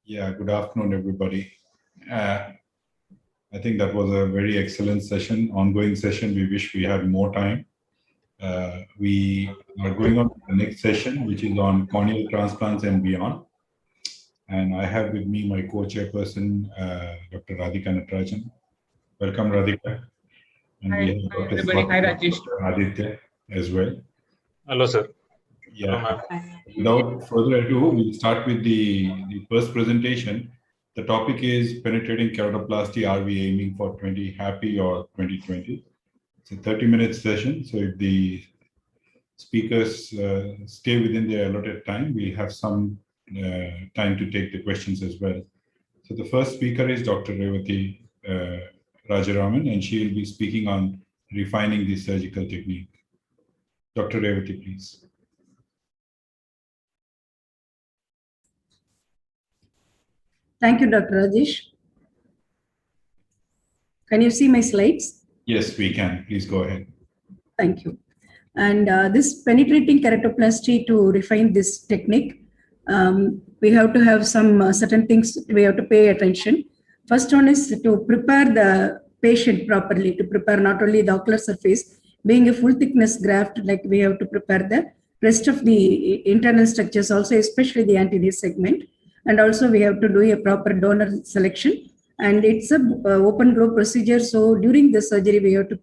Yeah, good afternoon, everybody. I think that was a very excellent session, ongoing session. We wish we had more time. We are going on to the next session, which is on corneal transplants and beyond. And I have with me my co-chairperson, Dr. Radhika Natarajan. Welcome, Radhika. And Hi, we have hi Dr. everybody. Hi, Rajesh. Aditya as well. Hello, sir. Yeah. Hello, Without further ado, we'll start with the first presentation. The topic is penetrating keratoplasty. Are we aiming for 20 happy or 2020? It's a 30-minute session. So if the speakers stay within their allotted time, we'll have some time to take the questions as well. So the first speaker is Dr. Revati Rajaraman, and she will be speaking on refining the surgical technique. Dr. Revati, please. Thank you, Dr. Rajesh. Can you see my slides? Yes, we can. Please go ahead. Thank you. And this penetrating keratoplasty, to refine this technique, we have to have some certain things we have to pay attention. First one is to prepare the patient properly, to prepare not only the ocular surface, being a full thickness graft, like we have to prepare the rest of the internal structures also, especially the anterior segment. And also we have to do a proper donor selection. And it's a open globe procedure. So during the surgery, we have to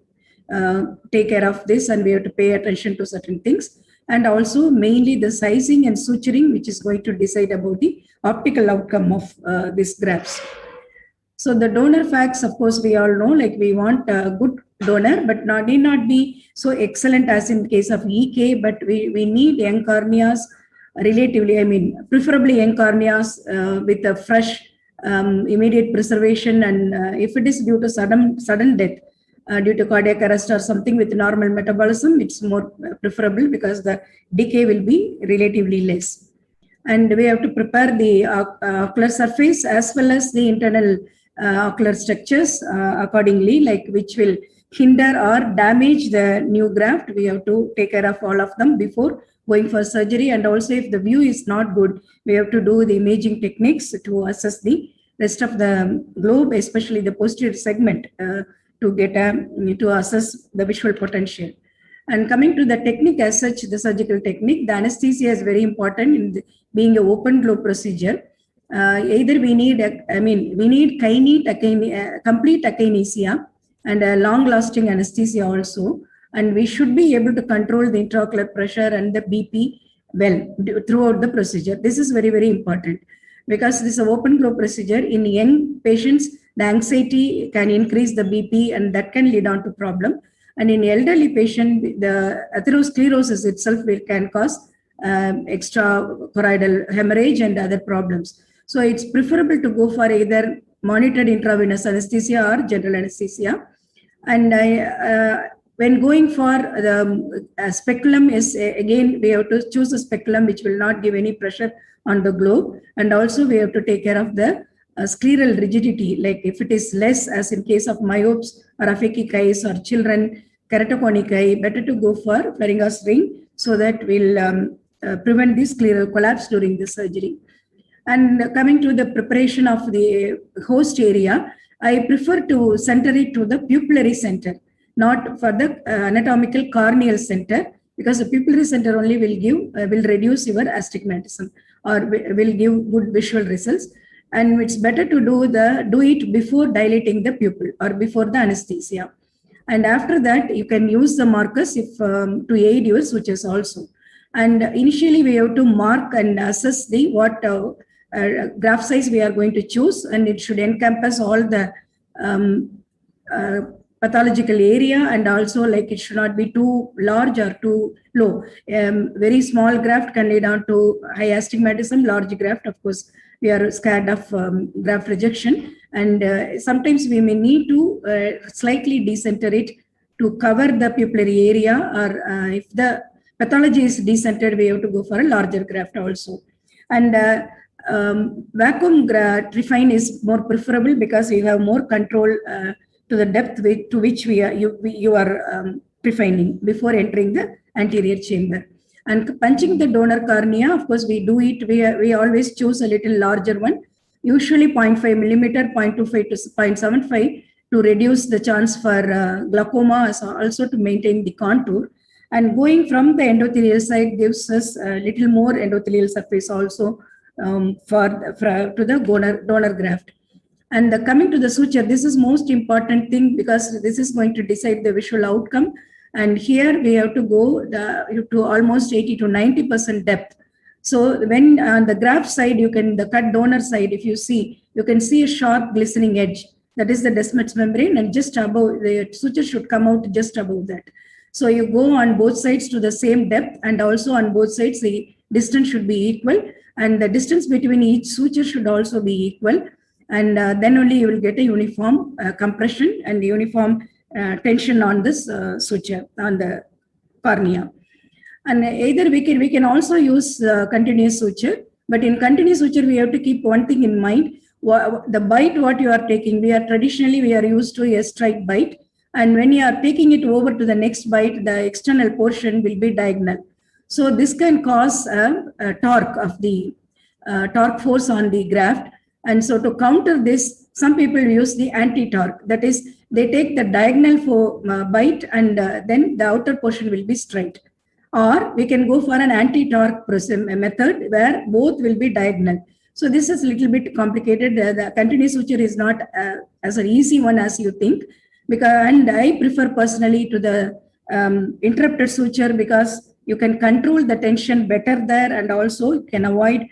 take care of this, and we have to pay attention to certain things. And also mainly the sizing and suturing, which is going to decide about the optical outcome of these grafts. So the donor facts, of course, we all know, like we want a good donor, but need not be so excellent as in case of EK, but we need young corneas relatively, I mean, preferably young corneas with a fresh immediate preservation. And if it is due to sudden death, due to cardiac arrest or something with normal metabolism, it's more preferable because the decay will be relatively less. And we have to prepare the ocular surface as well as the internal ocular structures accordingly, like which will hinder or damage the new graft. We have to take care of all of them before going for surgery. And also if the view is not good, we have to do the imaging techniques to assess the rest of the globe, especially the posterior segment, to get to assess the visual potential. And coming to the technique as such, the surgical technique, the anesthesia is very important in being an open globe procedure. Either we need, we need complete akinesia and a long-lasting anesthesia also. And we should be able to control the intraocular pressure and the BP well throughout the procedure. This is very, very important because this is an open globe procedure. In young patients, the anxiety can increase the BP and that can lead on to problem. And in elderly patient, the atherosclerosis itself can cause extrachoroidal hemorrhage and other problems. So it's preferable to go for either monitored intravenous anesthesia or general anesthesia. And when going for the speculum is, again, we have to choose a speculum which will not give any pressure on the globe. And also we have to take care of the scleral rigidity, like if it is less, as in case of myopes or aphakic eyes or children, keratoconic eye, better to go for Farringhast ring so that will prevent the scleral collapse during the surgery. And coming to the preparation of the host area, I prefer to center it to the pupillary center, not for the anatomical corneal center, because the pupillary center only will reduce your astigmatism or will give good visual results. And it's better to do it before dilating the pupil or before the anesthesia. And after that, you can use the markers if to aid your sutures also. And initially, we have to mark and assess the what graft size we are going to choose, and it should encompass all the pathological area, and also like it should not be too large or too low. Very small graft can lead on to high astigmatism. Large graft, of course, we are scared of graft rejection, and sometimes we may need to slightly decenter it to cover the pupillary area, or if the pathology is decentered, we have to go for a larger graft also. And vacuum refine is more preferable because you have more control to the depth to which you are refining before entering the anterior chamber. And punching the donor cornea, of course, we do it. We always choose a little larger one usually 0.5 millimeter, 0.25 to 0.75 to reduce the chance for glaucoma, also to maintain the contour. And going from the endothelial side gives us a little more endothelial surface also to the donor graft. And coming to the suture, this is most important thing because this is going to decide the visual outcome. And here we have to go to almost 80 to 90% depth. So when on the graft side, the cut donor side, if you see, you can see a sharp glistening edge. That is the Descemet's membrane, and just above, the suture should come out just above that. So you go on both sides to the same depth, and also on both sides, the distance should be equal. And the distance between each suture should also be equal. And then only you will get a uniform compression and uniform tension on this suture, on the cornea. And either we can also use continuous suture, but in continuous suture, we have to keep one thing in mind. The bite what you are taking, we are used to a straight bite. And when you are taking it over to the next bite, the external portion will be diagonal. So this can cause a torque of the torque force on the graft. And so to counter this, some people use the anti-torque. That is, they take the diagonal for bite, and then the outer portion will be straight. Or we can go for an anti-torque method where both will be diagonal. So this is a little bit complicated. The continuous suture is not as an easy one as you think. And I prefer personally to the interrupted suture because you can control the tension better there, and also you can avoid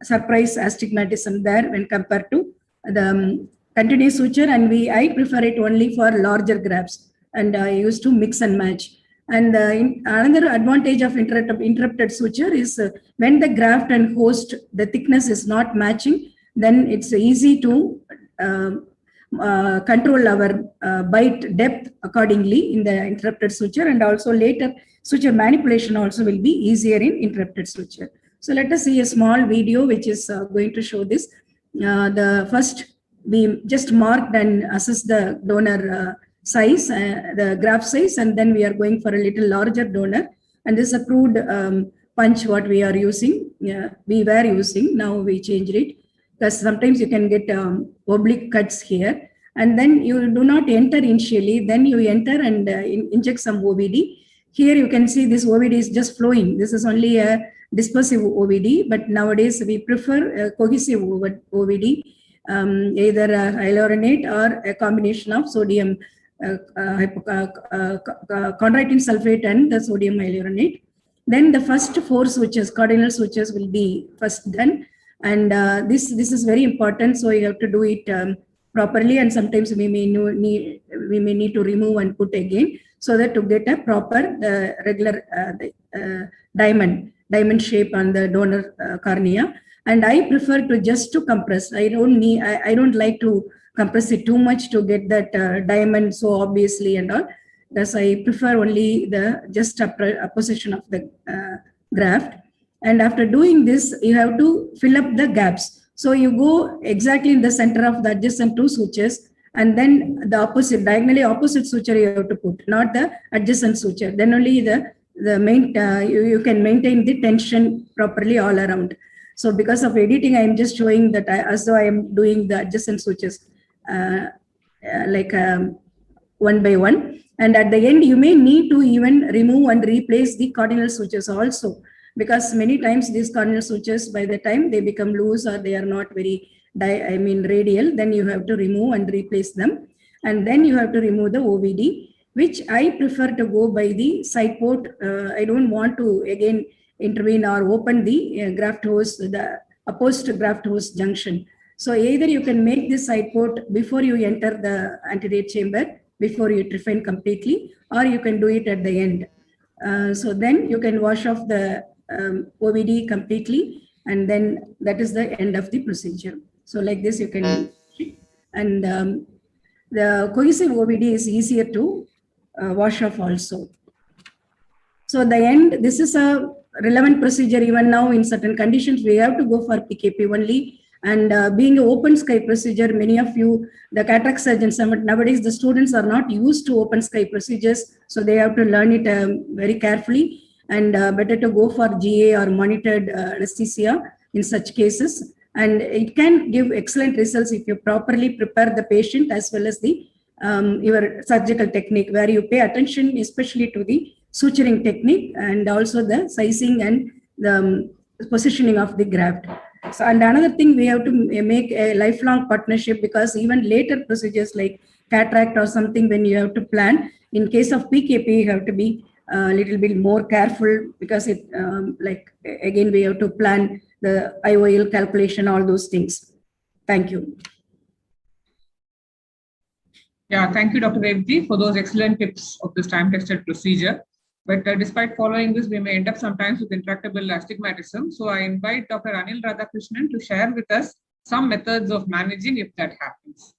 surprise astigmatism there when compared to the continuous suture. And I prefer it only for larger grafts, and I used to mix and match. And another advantage of interrupted suture is when the graft and host, the thickness is not matching, then it's easy to control our bite depth accordingly in the interrupted suture, and also later suture manipulation also will be easier in interrupted suture. So let us see a small video which is going to show this. The first, we just marked and assessed the donor size, the graft size, and then we are going for a little larger donor. And this is a crude punch what we are using. We were using, now we changed it, because sometimes you can get oblique cuts here. And then you do not enter initially, then you enter and inject some OVD. Here you can see this OVD is just flowing. This is only a dispersive OVD, but nowadays we prefer a cohesive OVD, either a hyaluronate or a combination of sodium chondroitin sulfate and the sodium hyaluronate. Then the first 4 sutures, cardinal sutures, will be first done. And this is very important, so you have to do it properly, and sometimes we may need to remove and put again, so that to get a proper regular diamond shape on the donor cornea. And I prefer to just to compress. I don't like to compress it too much to get that diamond so obviously and all. Thus I prefer only the just apposition of the graft. And after doing this, you have to fill up the gaps. So you go exactly in the center of the adjacent 2 sutures, and then the opposite, diagonally opposite suture you have to put, not the adjacent suture. Then only the main you can maintain the tension properly all around. So because of editing, I am just showing that as though I am doing the adjacent sutures like one by one. And at the end, you may need to even remove and replace the cardinal sutures also, because many times these cardinal sutures, by the time they become loose or they are not very radial, then you have to remove and replace them. And then you have to remove the OVD, which I prefer to go by the side port. I don't want to again intervene or open the graft host, the opposed graft host junction. So either you can make this side port before you enter the anterior chamber, before you trephine completely, or you can do it at the end. So then you can wash off the OVD completely, and then that is the end of the procedure. So like this you can, and the cohesive OVD is easier to wash off also. So the end, this is a relevant procedure even now. In certain conditions we have to go for PKP only. And being an open sky procedure, many of you, the cataract surgeons, nowadays the students are not used to open sky procedures, so they have to learn it very carefully, and better to go for GA or monitored anesthesia in such cases. And it can give excellent results if you properly prepare the patient as well as the your surgical technique, where you pay attention especially to the suturing technique and also the sizing and the positioning of the graft. So, and another thing, we have to make a lifelong partnership, because even later procedures like cataract or something, when you have to plan, in case of PKP, you have to be a little bit more careful, because it like again we have to plan the IOL calculation, all those things. Thank you. Yeah, thank you, Dr. Revji, for those excellent tips of this time-tested procedure. But despite following this, we may end up sometimes with intractable astigmatism. So I invite Dr. Anil Radhakrishnan to share with us some methods of managing if that happens.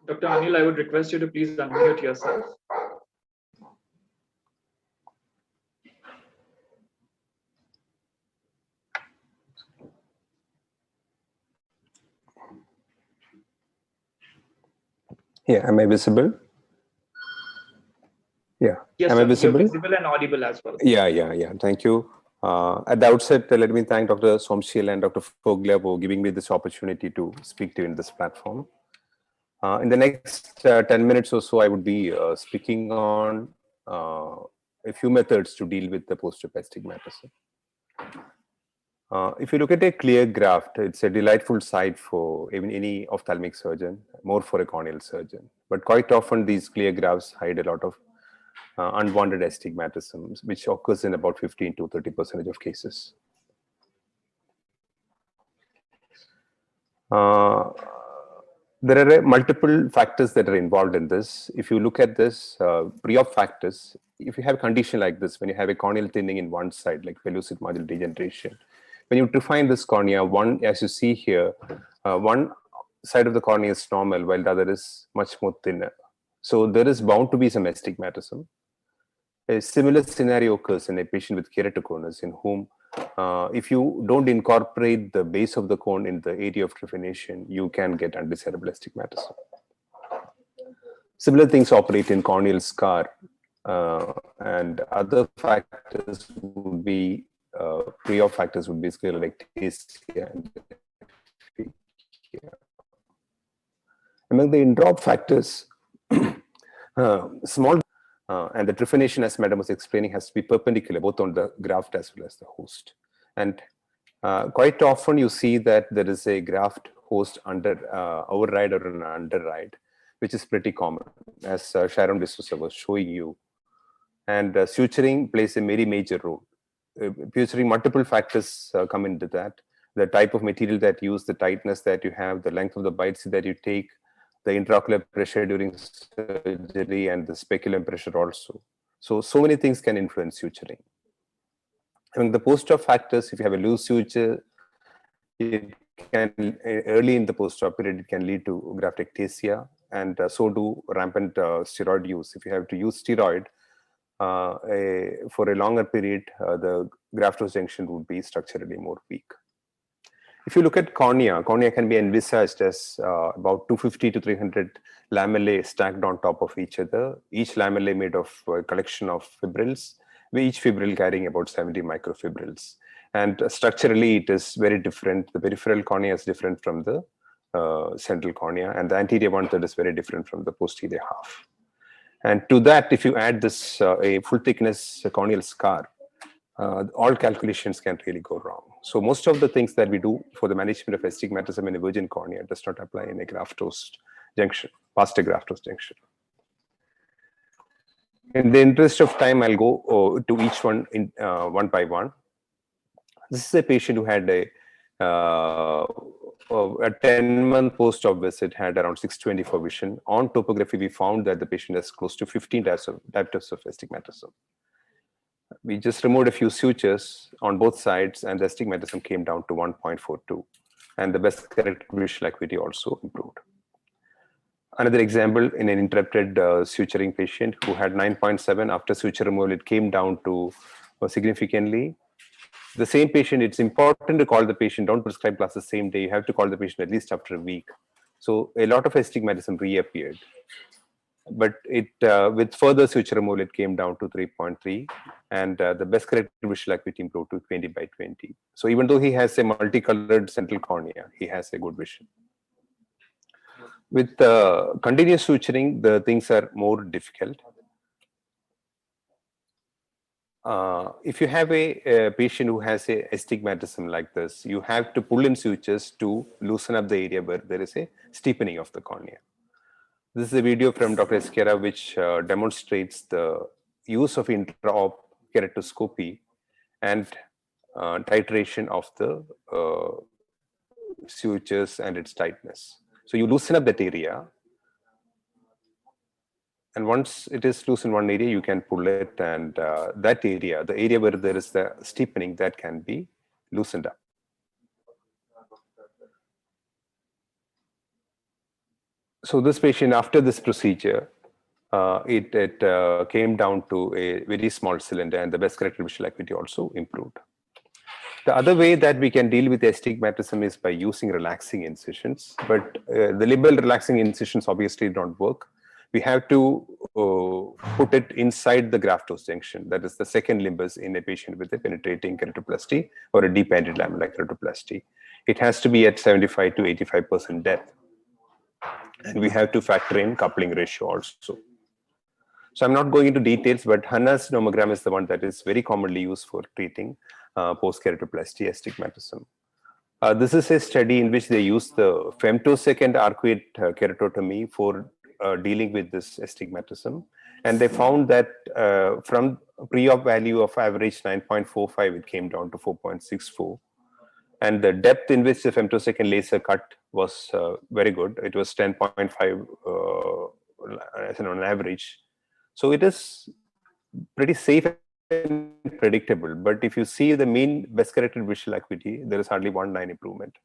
Dr. Anil, I would request you to please unmute yourself. Yeah, am I visible? Yeah, Yes, am sir, I visible? you're visible and audible as well. Yeah. Thank you. At the outset, let me thank Dr. Somshil and Dr. Foglia for giving me this opportunity to speak to you in this platform. In the next 10 minutes or so, I would be speaking on a few methods to deal with the post-op astigmatism. If you look at a clear graft, it's a delightful sight for even any ophthalmic surgeon, more for a corneal surgeon. But quite often, these clear grafts hide a lot of unwanted astigmatisms, which occurs in about 15 to 30% of cases. There are multiple factors that are involved in this. If you look at this, pre-op factors, if you have a condition like this, when you have a corneal thinning in one side, like pellucid marginal degeneration, when you define this cornea, one, as you see here, one side of the cornea is normal, while the other is much more thinner. So there is bound to be some astigmatism. A similar scenario occurs in a patient with keratoconus, in whom if you don't incorporate the base of the cone in the area of definition, you can get undesirable astigmatism. Similar things operate in corneal scar, and other factors would be pre-op factors would be sclerolectasia and among the intra-op factors, small and the definition, as Madam was explaining, has to be perpendicular both on the graft as well as the host. And quite often you see that there is a graft host under override or an underride, which is pretty common, as Sharon D'Souza was showing you. And suturing plays a very major role. Suturing, multiple factors come into that. The type of material that you use, the tightness that you have, the length of the biopsy that you take, the intraocular pressure during surgery, and the speculum pressure also. So many things can influence suturing. Among the post-op factors, if you have a loose suture, it can, early in the post-op period, it can lead to graft ectasia, and so do rampant steroid use. If you have to use steroid for a longer period, the graft-host junction would be structurally more weak. If you look at cornea, cornea can be envisaged as about 250 to 300 lamellae stacked on top of each other, each lamellae made of a collection of fibrils, with each fibril carrying about 70 microfibrils. And structurally, it is very different. The peripheral cornea is different from the central cornea, and the anterior one that is very different from the posterior half. And to that, if you add this a full thickness corneal scar, all calculations can really go wrong. So most of the things that we do for the management of astigmatism in a virgin cornea does not apply in a graft-host junction, past a graft-host junction. In the interest of time, I'll go to each one in one by one. This is a patient who had a 10-month post-op visit, had around 624 vision. On topography, we found that the patient has close to 15 diopters of astigmatism. We just removed a few sutures on both sides, and the astigmatism came down to 1.42, and the best corrected visual acuity also improved. Another example, in an interrupted suturing patient who had 9.7, after suture removal, it came down to significantly. the same patient, it's important to call the patient, don't prescribe glasses the same day. You have to call the patient at least after a week. So a lot of astigmatism reappeared. But it with further suture removal, it came down to 3.3, and the best corrected visual acuity improved to 20/20. So even though he has a multicolored central cornea, he has a good vision. With continuous suturing, the things are more difficult. If you have a patient who has a astigmatism like this, you have to pull in sutures to loosen up the area where there is a steepening of the cornea. This is a video from Dr. Esquera which demonstrates the use of intra-op keratoscopy and titration of the sutures and its tightness. So you loosen up that area, and once it is loose in one area, you can pull it, and that area, the area where there is the steepening, that can be loosened up. So this patient, after this procedure, it came down to a very small cylinder, and the best corrected visual acuity also improved. The other way that we can deal with astigmatism is by using relaxing incisions, but the liberal relaxing incisions obviously don't work. We have to put it inside the graft-host junction. That is the second limbus in a patient with a penetrating keratoplasty or a deep anti-lamellar keratoplasty. It has to be at 75 to 85% depth. And we have to factor in coupling ratio also. So I'm not going into details, but Hanna's nomogram is the one that is very commonly used for treating post-keratoplasty astigmatism. This is a study in which they used the femtosecond arcuate keratotomy for dealing with this astigmatism. And they found that from pre-op value of average 9.45, it came down to 4.64. And the depth in which the femtosecond laser cut was very good. It was 10.5 on average. So it is pretty safe and predictable. But if you see the mean best corrected visual acuity, there is hardly 1 line improvement.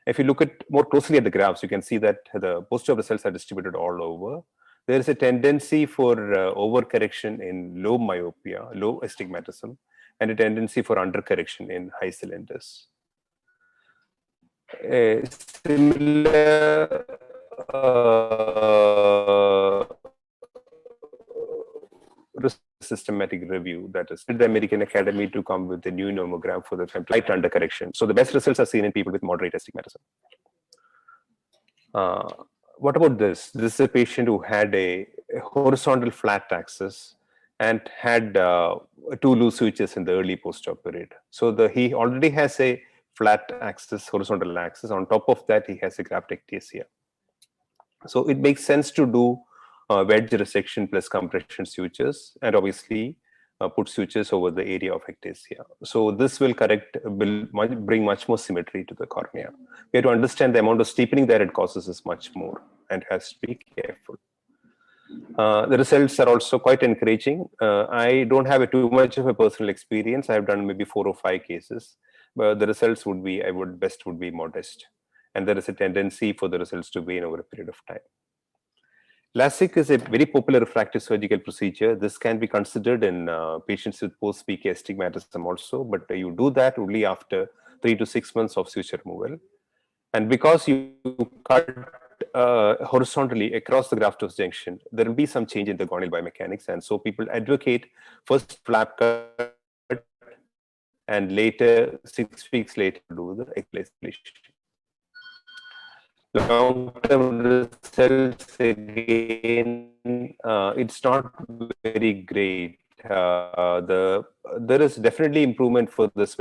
If you look at more closely at the graphs, you can see that the posterior results are distributed all over. There is a tendency for overcorrection in low myopia, low astigmatism, and a tendency for undercorrection in high cylinders. A similar systematic review, that is the American Academy to come with a new nomogram for the light undercorrection. So the best results are seen in people with moderate astigmatism. What about this? This is a patient who had a horizontal flat axis and had 2 loose sutures in the early post-op period. So he already has a flat axis, horizontal axis. On top of that, he has a graft ectasia. So it makes sense to do wedge resection plus compression sutures, and obviously put sutures over the area of ectasia. So this will bring much more symmetry to the cornea. We have to understand the amount of steepening that it causes is much more, and has to be careful. The results are also quite encouraging. I don't have too much of a personal experience. I have done maybe 4 or 5 cases, but the results would be, best would be modest. And there is a tendency for the results to wane over a period of time. LASIK is a very popular refractive surgical procedure. This can be considered in patients with post-PK astigmatism also, but you do that only after 3 to 6 months of suture removal. And because you cut horizontally across the graft-host junction, there will be some change in the corneal biomechanics, and so people advocate first flap cut and later 6 weeks later do the explanation. Long-term results, again, it's not very great. There is definitely improvement for this,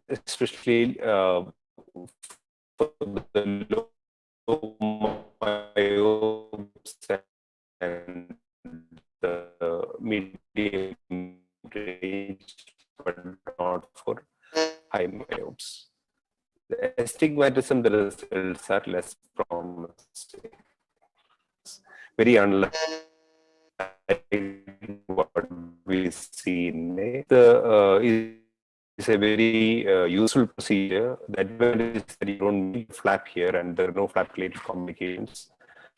especially for the low myopes and the medium range, but not for high myopes. The astigmatism, the results are less promising. Very unlike what we see in it's a very useful procedure. The advantage is that you don't need flap here, and there are no flap-related complications.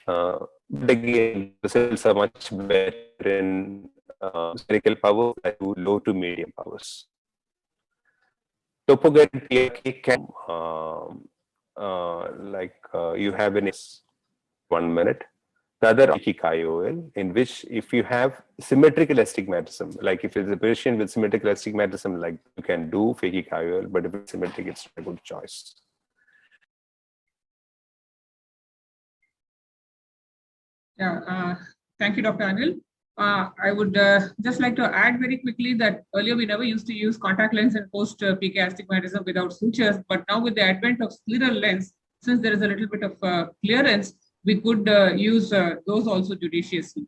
But again, results are much better in spherical power at low to medium powers. TopoGuide PRK can, you have in 1 minute. The other IOL, in which if you have symmetrical astigmatism, like if it's a patient with symmetrical astigmatism, like you can do phakic IOL, but if it's symmetric, it's a good choice. Yeah, thank you, Dr. Anil. I would just like to add very quickly that earlier we never used to use contact lens and post PK astigmatism without sutures, but now with the advent of scleral lens, since there is a little bit of clearance, we could use those also judiciously.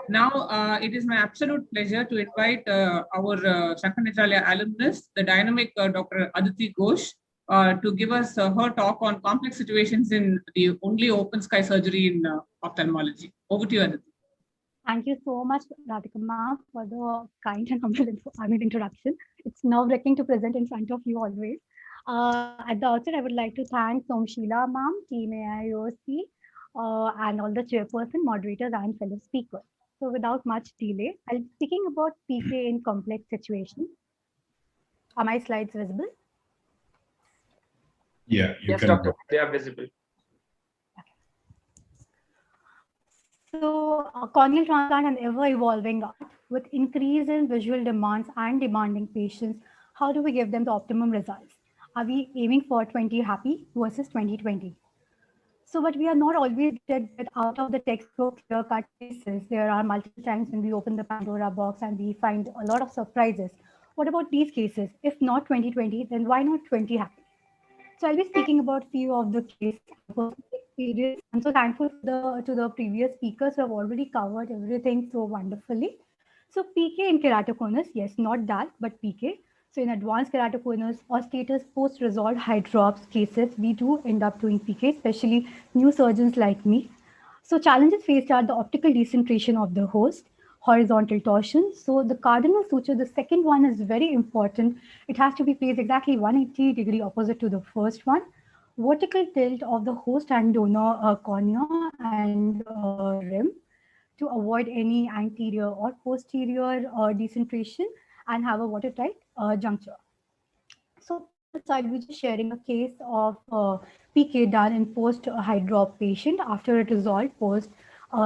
Now, it is my absolute pleasure to invite our Shankar Nethralaya alumnus, the dynamic Dr. Aditi Ghosh, to give us her talk on complex situations in the only open sky surgery in ophthalmology. Over to you, Aditi. Thank you so much, Radhika ma'am, for the kind and humble introduction. It's nerve-wracking to present in front of you always. At the outset, I would like to thank Somshila ma'am, Team AIOC, and all the chairperson, moderators, and fellow speakers. So without much delay, I'll be speaking about PK in complex situations. Are my slides visible? Yeah, Yes, doctor, they are visible. So, corneal transplant, an ever-evolving art with increase in visual demands and demanding patients. How do we give them the optimum results? Are we aiming for 20 happy versus 2020? So, but we are not always dead out of the textbook clear-cut cases. There are multiple times when we open the Pandora box and we find a lot of surprises. What about these cases? If not 2020, then why not 20 happy? So I'll be speaking about a few of the cases experience. I'm so thankful to the previous speakers who have already covered everything so wonderfully. So PK in keratoconus, yes, not DALK, but PK. So in advanced keratoconus or status post-resolved hydrops cases, we do end up doing PK, especially new surgeons like me. So challenges faced are the optical decentration of the host, horizontal torsion. So the cardinal suture, the second one is very important. It has to be placed exactly 180-degree opposite to the first one. Vertical tilt of the host and donor cornea and rim to avoid any anterior or posterior decentration and have a watertight juncture. So I'll be just sharing a case of PK done in post-hydrop patient after it resolved post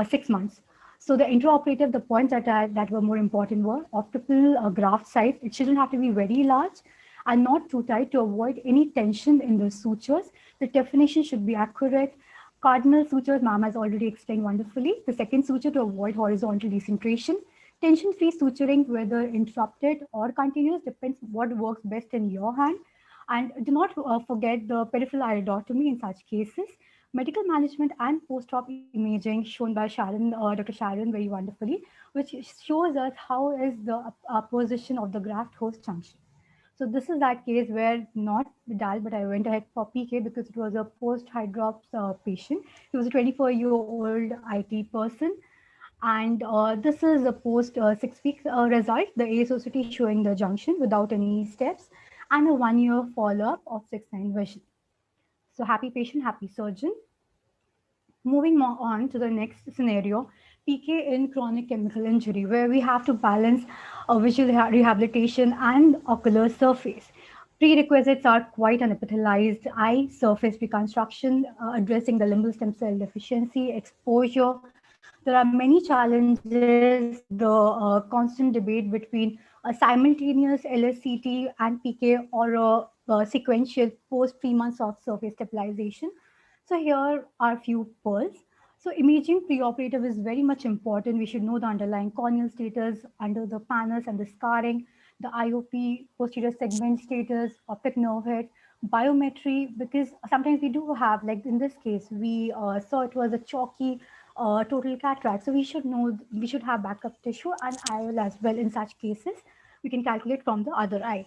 6 months. So the intraoperative, the points that were more important were optical graft size. It shouldn't have to be very large and not too tight to avoid any tension in the sutures. The definition should be accurate. Cardinal sutures, ma'am has already explained wonderfully. The second suture to avoid horizontal decentration. Tension-free suturing, whether interrupted or continuous, depends what works best in your hand. And do not forget the peripheral iridotomy in such cases. Medical management and post-op imaging shown by Sharon, Dr. Sharon very wonderfully, which shows us how is the position of the graft host junction. So this is that case where not DAL, but I went ahead for PK because it was a post-hydrops patient. He was a 24-year-old IT person. And this is a post 6 weeks result, the ASOCT showing the junction without any steps and a 1-year follow-up of 6-9 vision. So happy patient, happy surgeon. Moving on to the next scenario, PK in chronic chemical injury, where we have to balance visual rehabilitation and ocular surface. Prerequisites are quite an epithelialized eye surface reconstruction, addressing the limbal stem cell deficiency, exposure. There are many challenges, the constant debate between a simultaneous LSCT and PK or a sequential post 3 months of surface stabilization. So here are a few pearls. So imaging preoperative is very much important. We should know the underlying corneal status under the panels and the scarring, the IOP, posterior segment status, optic nerve head, biometry, because sometimes we do have, like in this case, we saw it was a chalky total cataract. So we should know, we should have backup tissue and IOL as well in such cases. We can calculate from the other eye.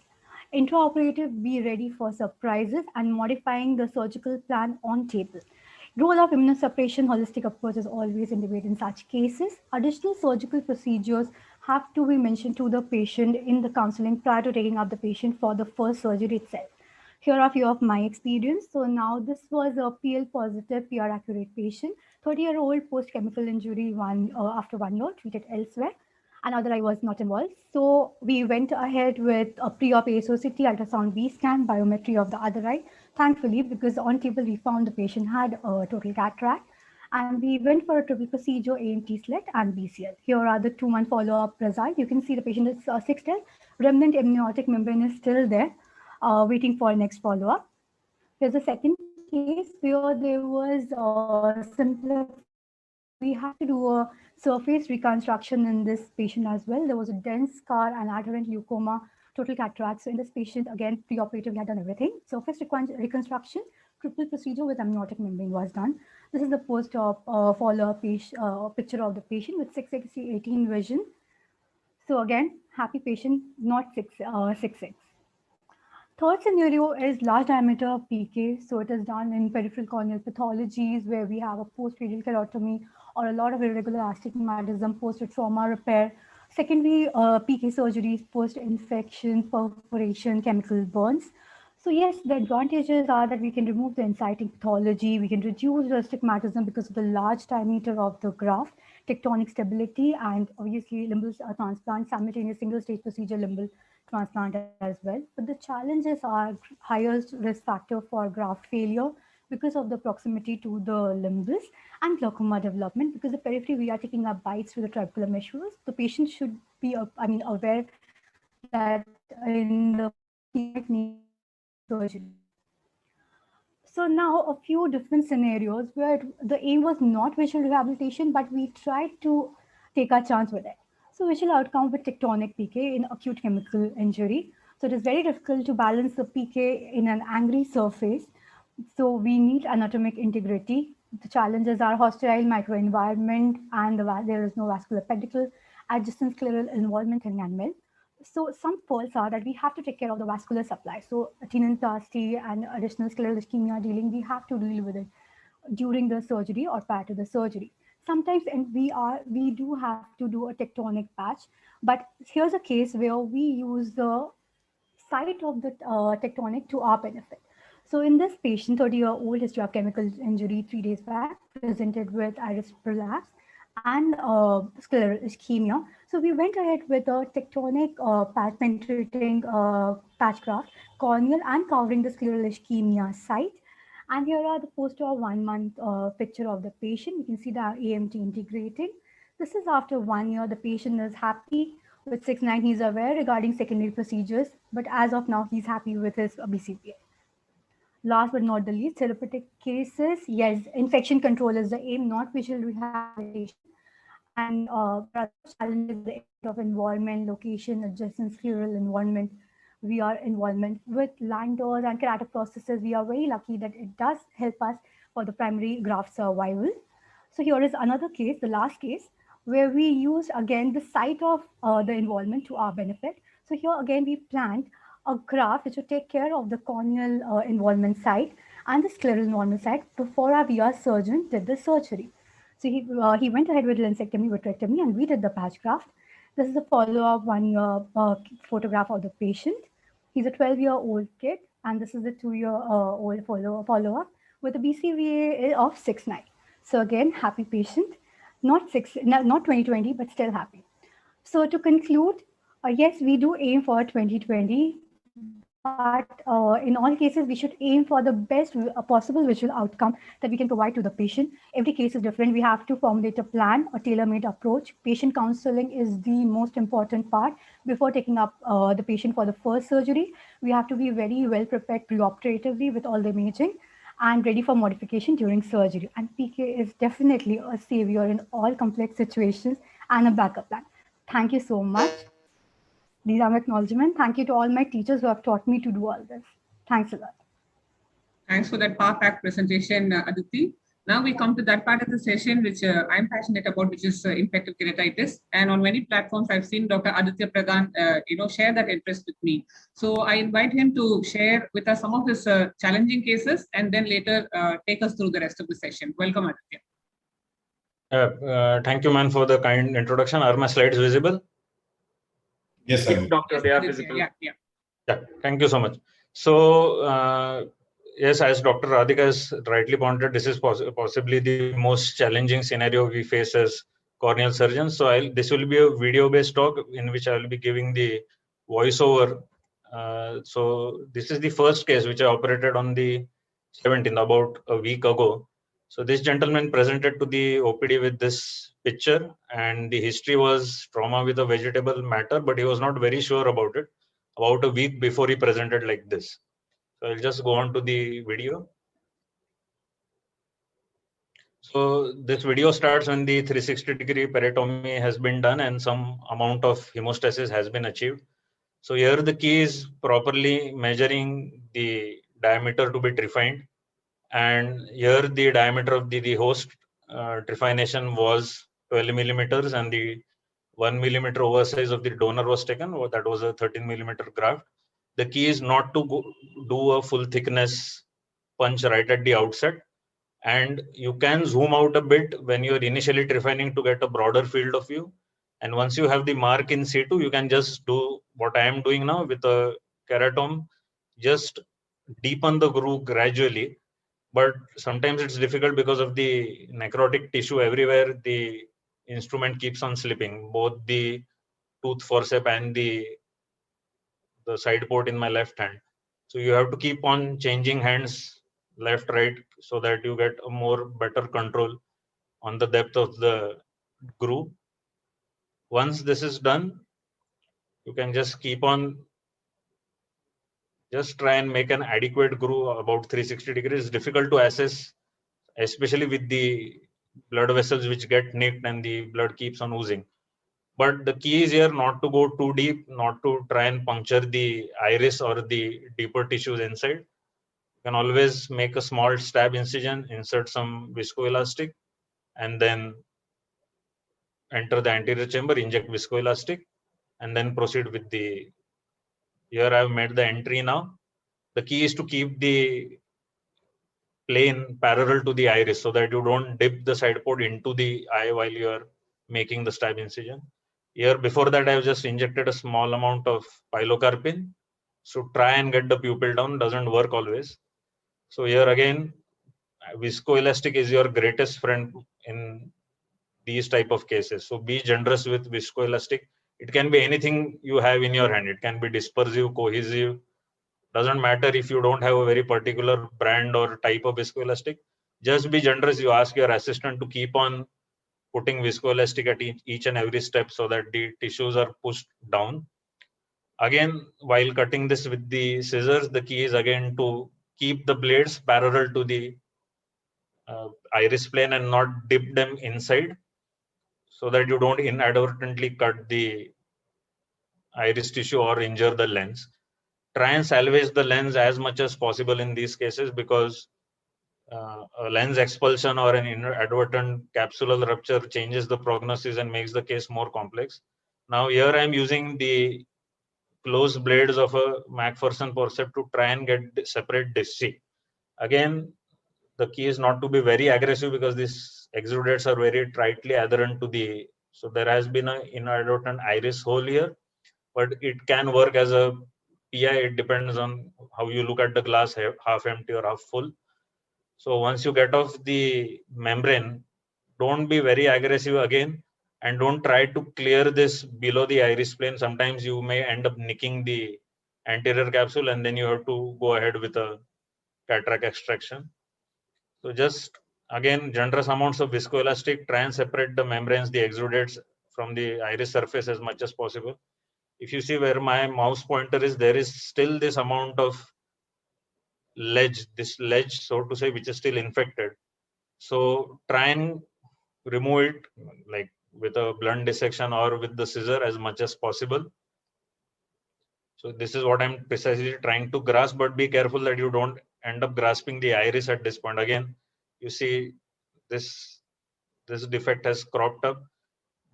Intraoperative, be ready for surprises and modifying the surgical plan on table. Role of immunosuppression, holistic approach is always in debate in such cases. Additional surgical procedures have to be mentioned to the patient in the counseling prior to taking up the patient for the first surgery itself. Here are a few of my experience. So now this was a PL positive, PR accurate patient. 30-year-old post-chemical injury after 1 year, treated elsewhere, and other eye was not involved. So we went ahead with a pre-op ASOCT, ultrasound B scan, biometry of the other eye. Thankfully, because on table we found the patient had a total cataract, and we went for a triple procedure, AMT slit and BCL. Here are the 2-month follow-up results. You can see the patient is 6'10", remnant amniotic membrane is still there, waiting for next follow-up. Here's the second case where there was simpler. We had to do a surface reconstruction in this patient as well. There was a dense scar and adherent leucoma, total cataract. So in this patient, again, pre-operative, we had done everything. Surface reconstruction, triple procedure with amniotic membrane was done. This is the post-op follow-up picture of the patient with 6/18 vision. So again, happy patient, not 6'6". Third scenario is large diameter PK. So it is done in peripheral corneal pathologies where we have a post-radial keratectomy or a lot of irregular astigmatism, post-trauma repair. Secondly, PK surgeries, post-infection, perforation, chemical burns. So yes, the advantages are that we can remove the inciting pathology, we can reduce the astigmatism because of the large diameter of the graft, tectonic stability, and obviously limbal transplant, simultaneous single-stage procedure limbal transplant as well. But the challenges are highest risk factor for graft failure because of the proximity to the limbus and glaucoma development. Because the periphery, we are taking up bites through the trabecular meshes. The patient should be, aware that in the surgery. So now a few different scenarios where the aim was not visual rehabilitation, but we tried to take our chance with it. So visual outcome with tectonic PK in acute chemical injury. So it is very difficult to balance the PK in an angry surface. So we need anatomic integrity. The challenges are hostile microenvironment and there is no vascular pedicle, adjacent scleral involvement in enamel. So some faults are that we have to take care of the vascular supply. So tenonplasty and additional scleral ischemia we have to deal with it during the surgery or prior to the surgery. Sometimes we do have to do a tectonic patch, but here's a case where we use the site of the tectonic to our benefit. So in this patient, 30-year-old history of chemical injury 3 days back, presented with iris prolapse and scleral ischemia. So we went ahead with a tectonic patch penetrating patch graft, corneal and covering the scleral ischemia site. And here are the post-op 1 month picture of the patient. You can see the AMT integrating. This is after 1 year. The patient is happy with 6'9". He's aware regarding secondary procedures, but as of now, he's happy with his BCPA. Last but not the least, therapeutic cases. Yes, infection control is the aim, not visual rehabilitation. And challenges the of involvement, location, adjacent scleral involvement, VR involvement with Landauer and keratoprosthesis. We are very lucky that it does help us for the primary graft survival. So here is another case, the last case, where we use again the site of the involvement to our benefit. So here again, we planned a graft which would take care of the corneal involvement site and the scleral involvement site before our VR surgeon did the surgery. So he went ahead with lensectomy, vitrectomy, and we did the patch graft. This is a follow-up 1 year photograph of the patient. He's a 12-year-old kid, and this is a 2-year-old follow-up with a BCVA of 6'9". So again, happy patient, not 2020, but still happy. So to conclude, yes, we do aim for 2020. But in all cases, we should aim for the best possible visual outcome that we can provide to the patient. Every case is different. We have to formulate a plan, a tailor-made approach. Patient counseling is the most important part. Before taking up the patient for the first surgery, we have to be very well prepared preoperatively with all the imaging and ready for modification during surgery. And PK is definitely a savior in all complex situations and a backup plan. Thank you so much. These are my acknowledgements. Thank you to all my teachers who have taught me to do all this. Thanks a lot. Thanks for that power-packed presentation, Aditi. Now we come to that part of the session which I'm passionate about, which is infective keratitis. And on many platforms, I've seen Dr. Aditya Pradhan, share that interest with me. So I invite him to share with us some of his challenging cases and then later take us through the rest of the session. Welcome, Aditya. Thank you, man, for the kind introduction. Are my slides visible? Yes, sir. Doctor, they are visible. Yeah. Yeah, thank you so much. So yes, as Dr. Radhika has rightly pointed, this is possibly the most challenging scenario we face as corneal surgeons. So this will be a video-based talk in which I will be giving the voiceover. So this is the first case which I operated on the 17th, about a week ago. So this gentleman presented to the OPD with this picture, and the history was trauma with a vegetable matter, but he was not very sure about it. About a week before he presented like this. So I'll just go on to the video. So this video starts when the 360-degree peritomy has been done and some amount of hemostasis has been achieved. So here the key is properly measuring the diameter to be trephined. And here the diameter of the host trephination was 12 millimeters, and the 1 millimeter oversize of the donor was taken. That was a 13 millimeter graft. The key is not to do a full thickness punch right at the outset. And you can zoom out a bit when you're initially trephining to get a broader field of view. And once you have the mark in situ, you can just do what I am doing now with a keratome, just deepen the groove gradually. But sometimes it's difficult because of the necrotic tissue everywhere. The instrument keeps on slipping, both the tooth forceps and the side port in my left hand. So you have to keep on changing hands left, right, so that you get a more better control on the depth of the groove. Once this is done, you can just keep on, just try and make an adequate groove about 360 degrees. It's difficult to assess, especially with the blood vessels which get nicked and the blood keeps on oozing. But the key is here not to go too deep, not to try and puncture the iris or the deeper tissues inside. You can always make a small stab incision, insert some viscoelastic, and then enter the anterior chamber, inject viscoelastic, and then proceed with the, here I've made the entry now. The key is to keep the plane parallel to the iris so that you don't dip the side port into the eye while you're making the stab incision. Here, before that, I've just injected a small amount of pilocarpine. So try and get the pupil down, doesn't work always. So here again, viscoelastic is your greatest friend in these type of cases. So be generous with viscoelastic. It can be anything you have in your hand. It can be dispersive, cohesive. Doesn't matter if you don't have a very particular brand or type of viscoelastic. Just be generous. You ask your assistant to keep on putting viscoelastic at each and every step so that the tissues are pushed down. Again, while cutting this with the scissors, the key is again to keep the blades parallel to the iris plane and not dip them inside, so that you don't inadvertently cut the iris tissue or injure the lens. Try and salvage the lens as much as possible in these cases, because a lens expulsion or an inadvertent capsular rupture changes the prognosis and makes the case more complex. Now here I am using the closed blades of a Macpherson forceps to try and get separate disc. Again, the key is not to be very aggressive because these exudates are very tightly adherent to the, so there has been an inadvertent iris hole here, but it can work as a PI. It depends on how you look at the glass, half empty or half full. So once you get off the membrane, don't be very aggressive again, and don't try to clear this below the iris plane. Sometimes you may end up nicking the anterior capsule, and then you have to go ahead with a cataract extraction. So just again, generous amounts of viscoelastic, try and separate the membranes, the exudates from the iris surface as much as possible. If you see where my mouse pointer is, there is still this amount of ledge, so to say, which is still infected. So try and remove it, like with a blunt dissection or with the scissor, as much as possible. So this is what I'm precisely trying to grasp, but be careful that you don't end up grasping the iris at this point. Again, you see this defect has cropped up,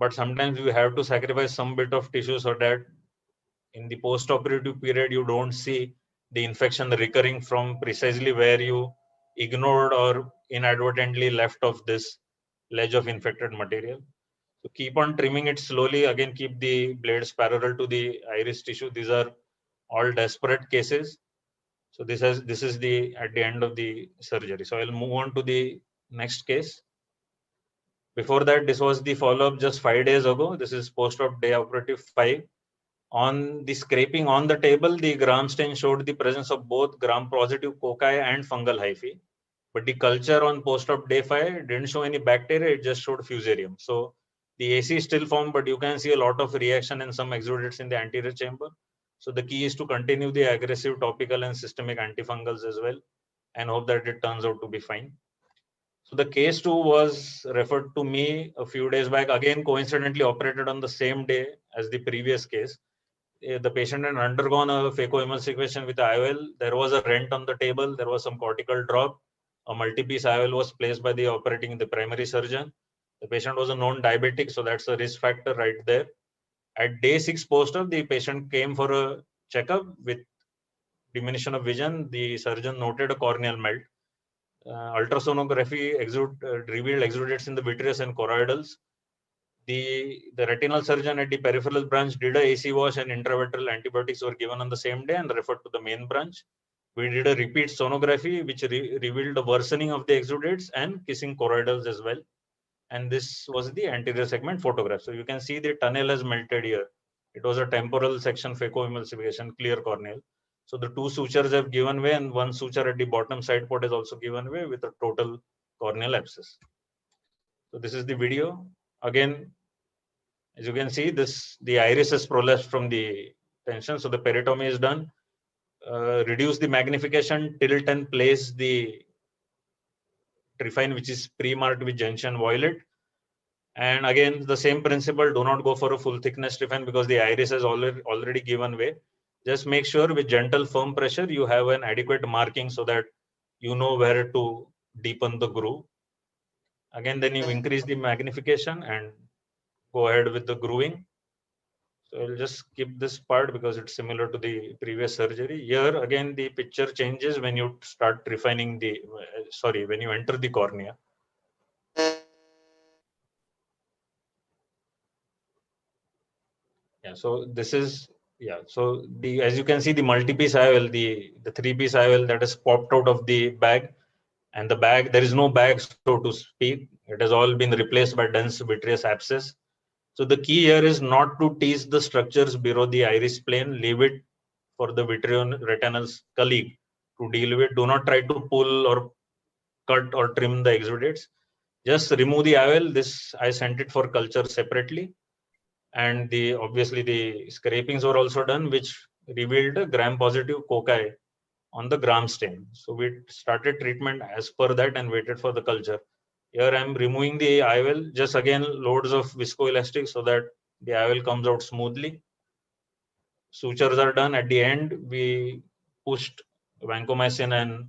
but sometimes you have to sacrifice some bit of tissue so that in the post-operative period, you don't see the infection recurring from precisely where you ignored or inadvertently left off this ledge of infected material. So keep on trimming it slowly. Again, keep the blades parallel to the iris tissue. These are all desperate cases. So this is the at the end of the surgery. So I'll move on to the next case. Before that, this was the follow-up just 5 days ago. This is post-op day operative 5. On the scraping on the table, the gram stain showed the presence of both gram-positive cocci and fungal hyphae. But the culture on post-op day 5 didn't show any bacteria, it just showed fusarium. So the AC is still formed, but you can see a lot of reaction in some exudates in the anterior chamber. So the key is to continue the aggressive topical and systemic antifungals as well, and hope that it turns out to be fine. So the case 2 was referred to me a few days back, again coincidentally operated on the same day as the previous case. The patient had undergone a phacoemulsification with IOL. There was a rent on the table. There was some cortical drop. A multi-piece IOL was placed by the primary surgeon. The patient was a known diabetic, so that's a risk factor right there. At day 6 post-op, the patient came for a checkup with diminution of vision. The surgeon noted a corneal melt. Ultrasonography revealed exudates in the vitreous and choroidals. The retinal surgeon at the peripheral branch did a AC wash, and intravitreal antibiotics were given on the same day and referred to the main branch. We did a repeat sonography, which revealed a worsening of the exudates and kissing choroidals as well. And this was the anterior segment photograph. So you can see the tunnel has melted here. It was a temporal section phacoemulsification, clear corneal. So the 2 sutures have given way, and 1 suture at the bottom side port has also given way with a total corneal abscess. So this is the video. Again, as you can see, the iris is prolapsed from the tension. So the peritomy is done. Reduce the magnification, tilt and place the trephine, which is pre-marked with gentian violet. And again, the same principle, do not go for a full thickness trephine because the iris has already given way. Just make sure with gentle firm pressure, you have an adequate marking so that you know where to deepen the groove. Again, then you increase the magnification and go ahead with the grooving. So I'll just skip this part because it's similar to the previous surgery. Here, again, the picture changes when you start refining when you enter the cornea. Yeah, so this is, so as you can see, the multi-piece IOL, the 3-piece IOL that has popped out of the bag, and the bag, there is no bag, so to speak. It has all been replaced by dense vitreous abscess. So the key here is not to tease the structures below the iris plane. Leave it for the vitreoretinal's colleague to deal with. Do not try to pull or cut or trim the exudates. Just remove the IOL. This I sent it for culture separately. And obviously the scrapings were also done, which revealed a gram-positive cocci on the gram stain. So we started treatment as per that and waited for the culture. Here I'm removing the IOL, just again loads of viscoelastic so that the IOL comes out smoothly. Sutures are done. At the end, we pushed vancomycin and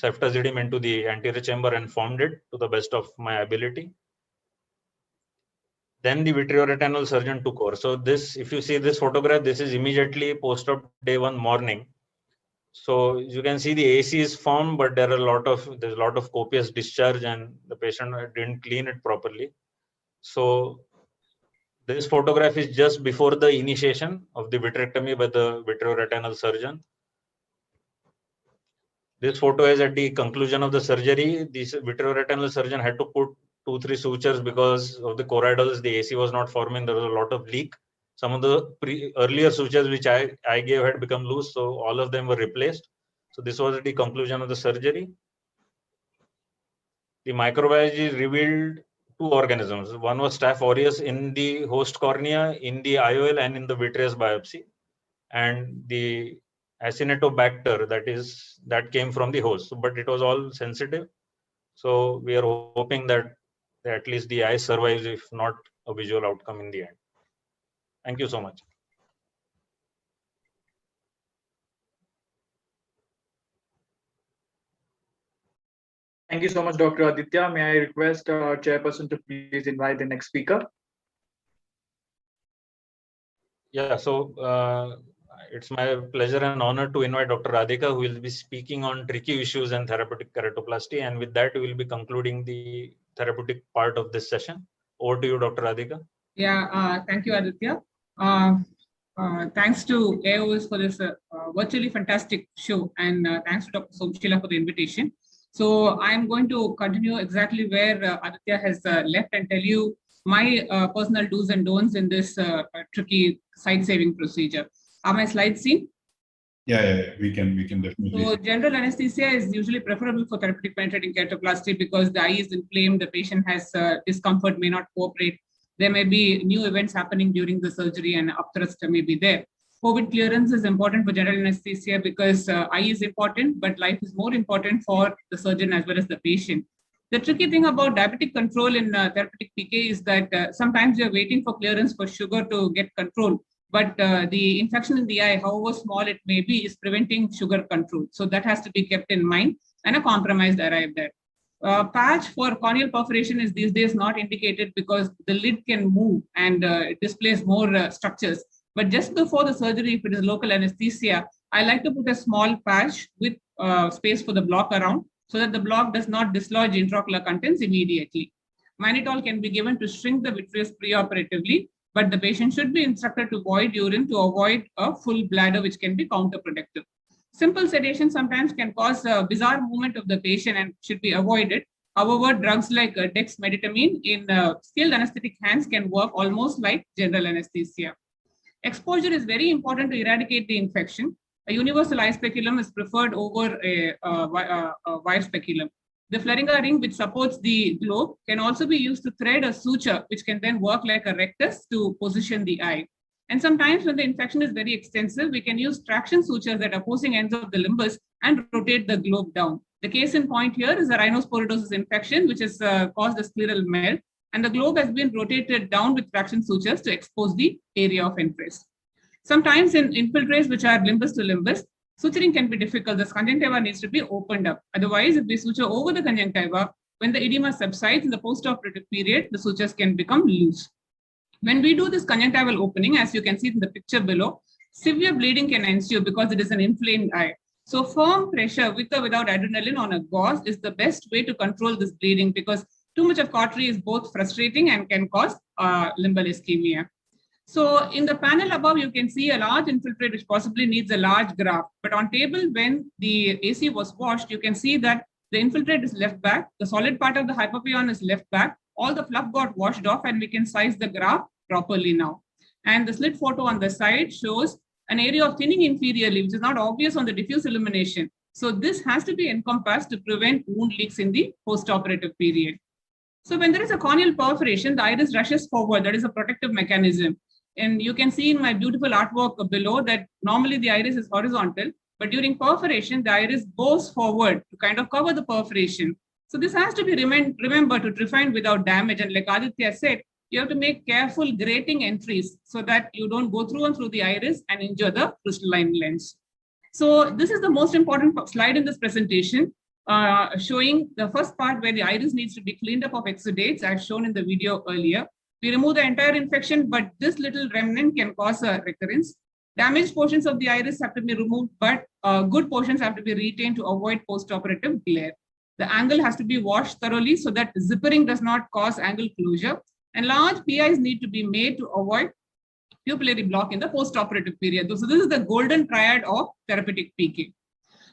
ceftazidime into the anterior chamber and formed it to the best of my ability. Then the vitreoretinal surgeon took over. So this, if you see this photograph, this is immediately post-op day 1 morning. So you can see the AC is formed, but there's a lot of copious discharge, and the patient didn't clean it properly. So this photograph is just before the initiation of the vitrectomy by the vitreoretinal surgeon. This photo is at the conclusion of the surgery. The vitreoretinal surgeon had to put 2-3 sutures because of the choroidals. The AC was not forming. There was a lot of leak. Some of the earlier sutures which I gave had become loose, so all of them were replaced. So this was at the conclusion of the surgery. The microbiology revealed 2 organisms. One was Staph aureus in the host cornea, in the IOL, and in the vitreous biopsy. And the Acinetobacter, that came from the host, but it was all sensitive. So we are hoping that at least the eye survives, if not a visual outcome in the end. Thank you so much. Thank you so much, Dr. Aditya. May I request our chairperson to please invite the next speaker? Yeah, so it's my pleasure and honor to invite Dr. Radhika, who will be speaking on tricky issues and therapeutic keratoplasty. And with that, we will be concluding the therapeutic part of this session. Over to you, Dr. Radhika. Yeah, thank you, Aditya. Thanks to AOS for this virtually fantastic show, and thanks to Dr. Somshila for the invitation. So I'm going to continue exactly where Aditya has left and tell you my personal do's and don'ts in this tricky site-saving procedure. Are my slides seen? Yeah, we can definitely. So general anesthesia is usually preferable for therapeutic penetrating keratoplasty because the eye is inflamed, the patient has discomfort, may not cooperate. There may be new events happening during the surgery and upthrust may be there. COVID clearance is important for general anesthesia because eye is important, but life is more important for the surgeon as well as the patient. The tricky thing about diabetic control in therapeutic PK is that sometimes you're waiting for clearance for sugar to get control, but the infection in the eye, however small it may be, is preventing sugar control. So that has to be kept in mind and a compromise arrived at. Patch for corneal perforation is these days not indicated because the lid can move and it displays more structures. But just before the surgery, if it is local anesthesia, I like to put a small patch with space for the block around so that the block does not dislodge intraocular contents immediately. Mannitol can be given to shrink the vitreous preoperatively, but the patient should be instructed to void urine to avoid a full bladder, which can be counterproductive. Simple sedation sometimes can cause a bizarre movement of the patient and should be avoided. However, drugs like dexmedetomidine in skilled anesthetic hands can work almost like general anesthesia. Exposure is very important to eradicate the infection. A universal eye speculum is preferred over a wire speculum. The Fleringa ring, which supports the globe, can also be used to thread a suture, which can then work like a rectus to position the eye. And sometimes when the infection is very extensive, we can use traction sutures at opposing ends of the limbus and rotate the globe down. The case in point here is a rhinosporidosis infection, which has caused a scleral melt, and the globe has been rotated down with traction sutures to expose the area of interest. Sometimes in infiltrates, which are limbus to limbus, suturing can be difficult. The conjunctiva needs to be opened up. Otherwise, if we suture over the conjunctiva, when the edema subsides in the postoperative period, the sutures can become loose. When we do this conjunctival opening, as you can see in the picture below, severe bleeding can ensue because it is an inflamed eye. So firm pressure with or without adrenaline on a gauze is the best way to control this bleeding because too much of cautery is both frustrating and can cause limbal ischemia. So in the panel above, you can see a large infiltrate which possibly needs a large graft. But on table, when the AC was washed, you can see that the infiltrate is left back. The solid part of the hypopyon is left back. All the fluff got washed off and we can size the graft properly now. And the slit photo on the side shows an area of thinning inferiorly, which is not obvious on the diffuse illumination. So this has to be encompassed to prevent wound leaks in the postoperative period. So when there is a corneal perforation, the iris rushes forward. That is a protective mechanism. And you can see in my beautiful artwork below that normally the iris is horizontal, but during perforation, the iris bows forward to kind of cover the perforation. So this has to be remembered to trephine without damage. And like Aditya said, you have to make careful grating entries so that you don't go through and through the iris and injure the crystalline lens. So this is the most important slide in this presentation, showing the first part where the iris needs to be cleaned up of exudates as shown in the video earlier. We remove the entire infection, but this little remnant can cause a recurrence. Damaged portions of the iris have to be removed, but good portions have to be retained to avoid postoperative glare. The angle has to be washed thoroughly so that zippering does not cause angle closure. And large PIs need to be made to avoid pupillary block in the postoperative period. So this is the golden triad of therapeutic PK.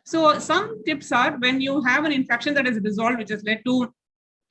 So some tips are when you have an infection that is resolved, which has led to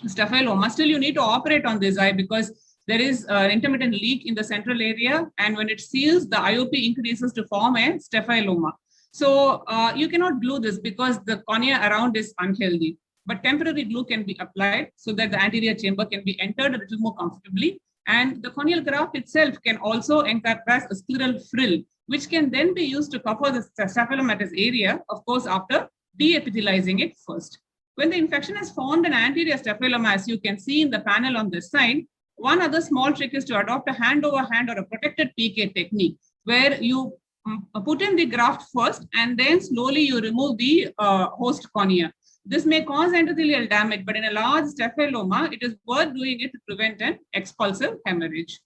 staphyloma, still you need to operate on this eye because there is an intermittent leak in the central area. And when it seals, the IOP increases to form a staphyloma. So you cannot glue this because the cornea around is unhealthy. But temporary glue can be applied so that the anterior chamber can be entered a little more comfortably. And the corneal graft itself can also encompass a scleral frill, which can then be used to cover the staphylomatous area, of course, after de-epithelizing it first. When the infection has formed an anterior staphyloma, as you can see in the panel on this side, one other small trick is to adopt a hand over hand or a protected PK technique, where you put in the graft first and then slowly you remove the host cornea. This may cause endothelial damage, but in a large staphyloma, it is worth doing it to prevent an expulsive hemorrhage.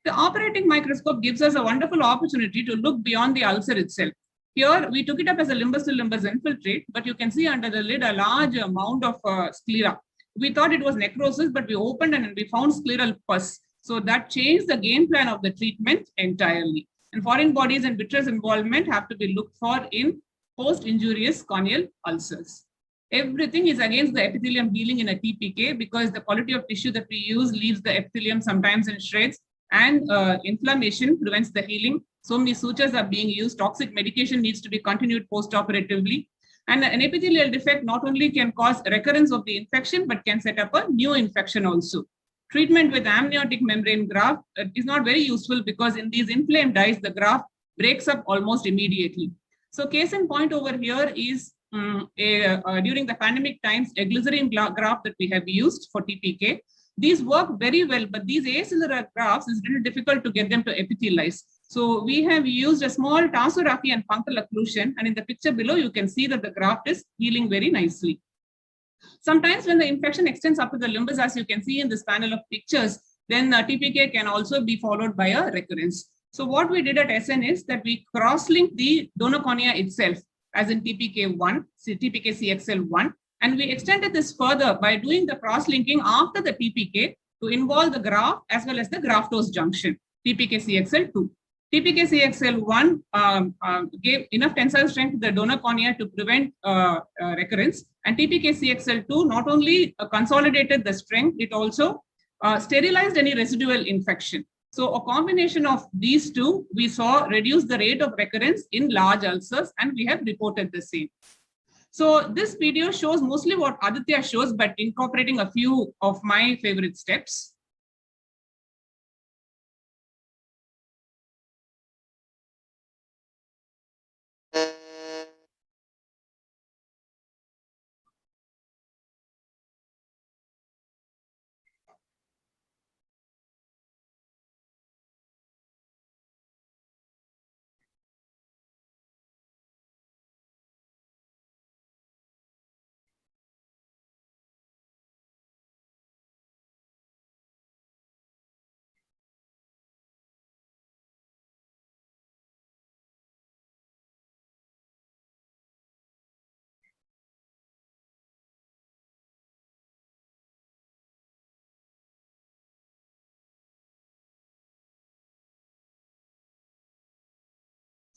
The operating microscope gives us a wonderful opportunity to look beyond the ulcer itself. Here, we took it up as a limbus to limbus infiltrate, but you can see under the lid a large mound of sclera. We thought it was necrosis, but we opened and we found scleral pus. So that changed the game plan of the treatment entirely. And foreign bodies and vitreous involvement have to be looked for in post-injurious corneal ulcers. Everything is against the epithelium healing in a TPK because the quality of tissue that we use leaves the epithelium sometimes in shreds, and inflammation prevents the healing. So many sutures are being used. Toxic medication needs to be continued post-operatively. And an epithelial defect not only can cause recurrence of the infection, but can set up a new infection also. Treatment with amniotic membrane graft is not very useful because in these inflamed eyes, the graft breaks up almost immediately. So case in point over here is during the pandemic times, a glycerin graft that we have used for TPK. These work very well, but these acellular grafts is really difficult to get them to epithelialize. So we have used a small tarsorrhaphy and punctal occlusion, and in the picture below, you can see that the graft is healing very nicely. Sometimes when the infection extends up to the limbus, as you can see in this panel of pictures, then TPK can also be followed by a recurrence. So what we did at SN is that we cross-linked the donor cornea itself, as in TPK1, TPK CXL1, and we extended this further by doing the cross-linking after the TPK to involve the graft as well as the graftose junction, TPK CXL2. TPK CXL1 gave enough tensile strength to the donor cornea to prevent recurrence, and TPK CXL2 not only consolidated the strength, it also sterilized any residual infection. So a combination of these two, we saw reduce the rate of recurrence in large ulcers, and we have reported the same. So this video shows mostly what Aditya shows, but incorporating a few of my favorite steps.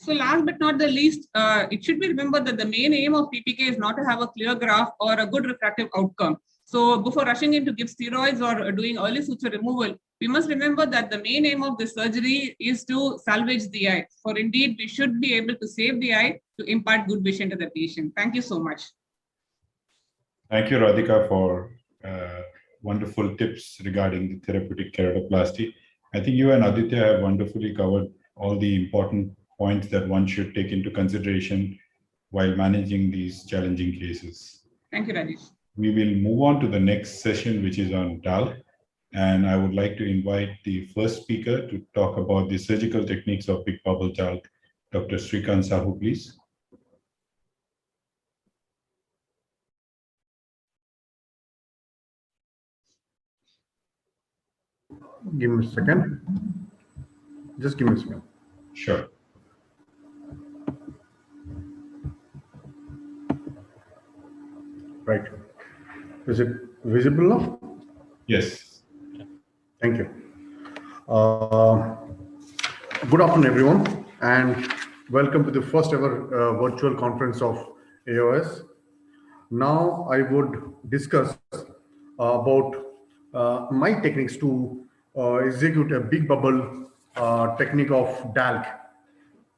So last but not the least, it should be remembered that the main aim of TPK is not to have a clear graft or a good refractive outcome. So before rushing in to give steroids or doing early suture removal, we must remember that the main aim of this surgery is to salvage the eye. For indeed, we should be able to save the eye to impart good vision to the patient. Thank you so much. Thank you, Radhika, for wonderful tips regarding the therapeutic keratoplasty. I think you and Aditya have wonderfully covered all the important points that one should take into consideration while managing these challenging cases. Thank you, Rajesh. We will move on to the next session, which is on DALC. And I would like to invite the first speaker to talk about the surgical techniques of big bubble DALC. Dr. Srikanth Sahu, please. Give me a second. Just give me a second. Sure. Right. Is it visible now? Yes. Thank you. Good afternoon, everyone, and welcome to the first ever virtual conference of AOS. Now I would discuss about my techniques to execute a big bubble technique of DALC.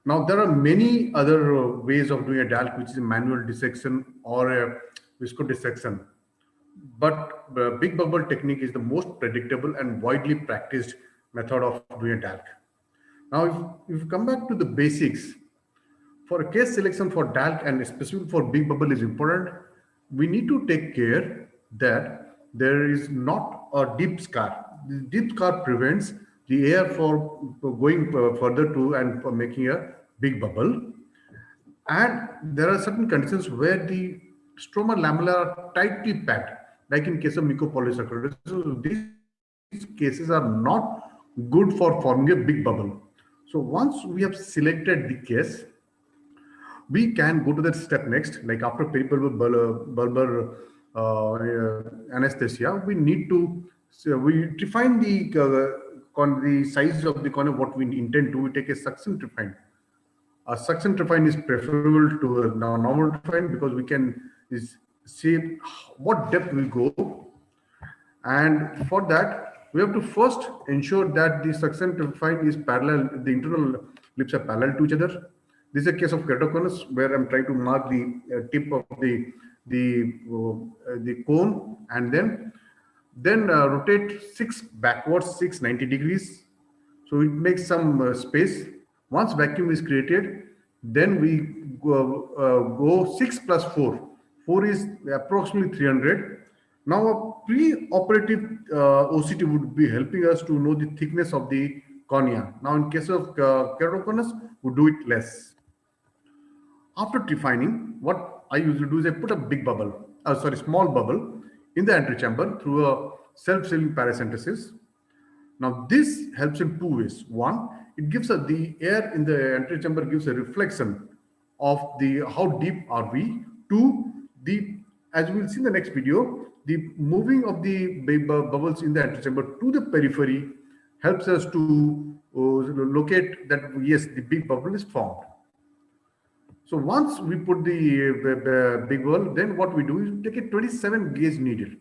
Now there are many other ways of doing a DALC, which is a manual dissection or a viscodissection. But the big bubble technique is the most predictable and widely practiced method of doing a DALC. Now, if you come back to the basics, for a case selection for DALC and specifically for big bubble is important, we need to take care that there is not a deep scar. The deep scar prevents the air for going further to and for making a big bubble. And there are certain conditions where the stroma lamella are tightly packed, like in case of mucopolysaccharidosis. So these cases are not good for forming a big bubble. So once we have selected the case, we can go to the step next, like after peripulbar anesthesia, we need to we define the the size of the cornea, what we intend to, we take a suction trephine. A suction trephine is preferable to a normal trephine because we can see what depth we go. And for that, we have to first ensure that the suction trephine is parallel, the internal lips are parallel to each other. This is a case of keratoconus where I'm trying to mark the tip of the cone, and then rotate 6 backwards, 690 degrees. So it makes some space. Once vacuum is created, then we go 6 plus 4. 4 is approximately 300. Now a pre-operative OCT would be helping us to know the thickness of the cornea. Now in case of keratoconus, we do it less. After defining, what I usually do is I put a big bubble, small bubble in the antechamber through a self-sealing paracentesis. Now this helps in 2 ways. One, it gives us the air in the antechamber gives a reflection of the how deep are we. 2, as we will see in the next video, the moving of the bubbles in the antechamber to the periphery helps us to locate that yes, the big bubble is formed. So once we put the big bubble, then what we do is take a 27 gauge needle,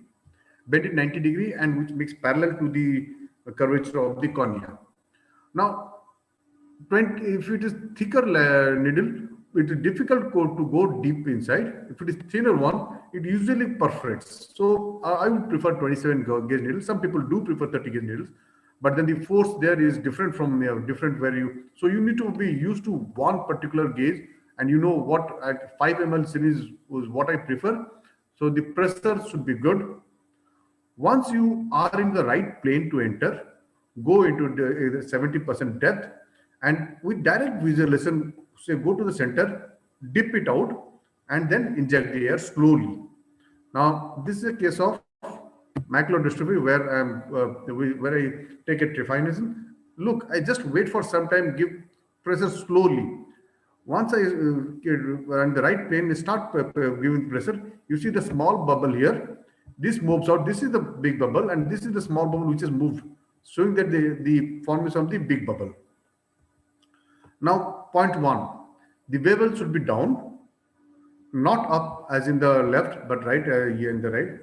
bend it 90 degree, and which makes parallel to the curvature of the cornea. Now, if it is thicker needle, it is difficult to go deep inside. If it is thinner one, it usually perforates. So I would prefer 27 gauge needles. Some people do prefer 30 gauge needles, but then the force there is different from different where you. So you need to be used to one particular gauge, and you know what at 5 ml series was what I prefer. So the pressure should be good. Once you are in the right plane to enter, go into the 70% depth, and with direct visualization, say go to the center, dip it out, and then inject the air slowly. Now this is a case of macular dystrophy where I take a trephinism. Look, I just wait for some time, give pressure slowly. Once I on the right plane, start giving pressure. You see the small bubble here. This moves out. This is the big bubble, and this is the small bubble which is moved, showing that the formation of the big bubble. Now, point 1, the bevel should be down, not up as in the left, but right here in the right.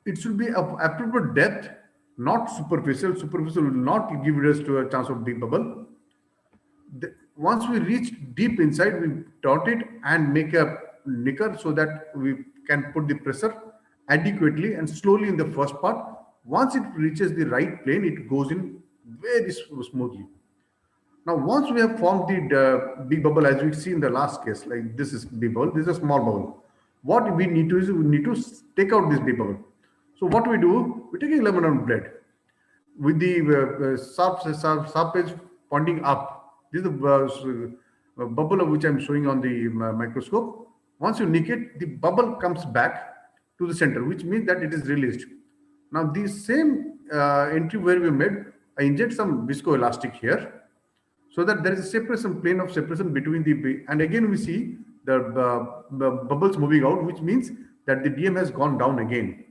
It should be of appropriate depth, not superficial. Superficial will not give us to a chance of big bubble. Once we reach deep inside, we dot it and make a nicker so that we can put the pressure adequately and slowly in the first part. Once it reaches the right plane, it goes in very smoothly. Now, once we have formed the big bubble, as we see in the last case, like this is big bubble, this is a small bubble. What we need to is we need to take out this big bubble. So what we do, we take a lemon blade with the sharp edge pointing up. This is the bubble of which I'm showing on the microscope. Once you nick it, the bubble comes back to the center, which means that it is released. Now, the same entry where we made, I inject some viscoelastic here, so that there is a separation, plane of separation between the, and again we see the bubbles moving out, which means that the DM has gone down again.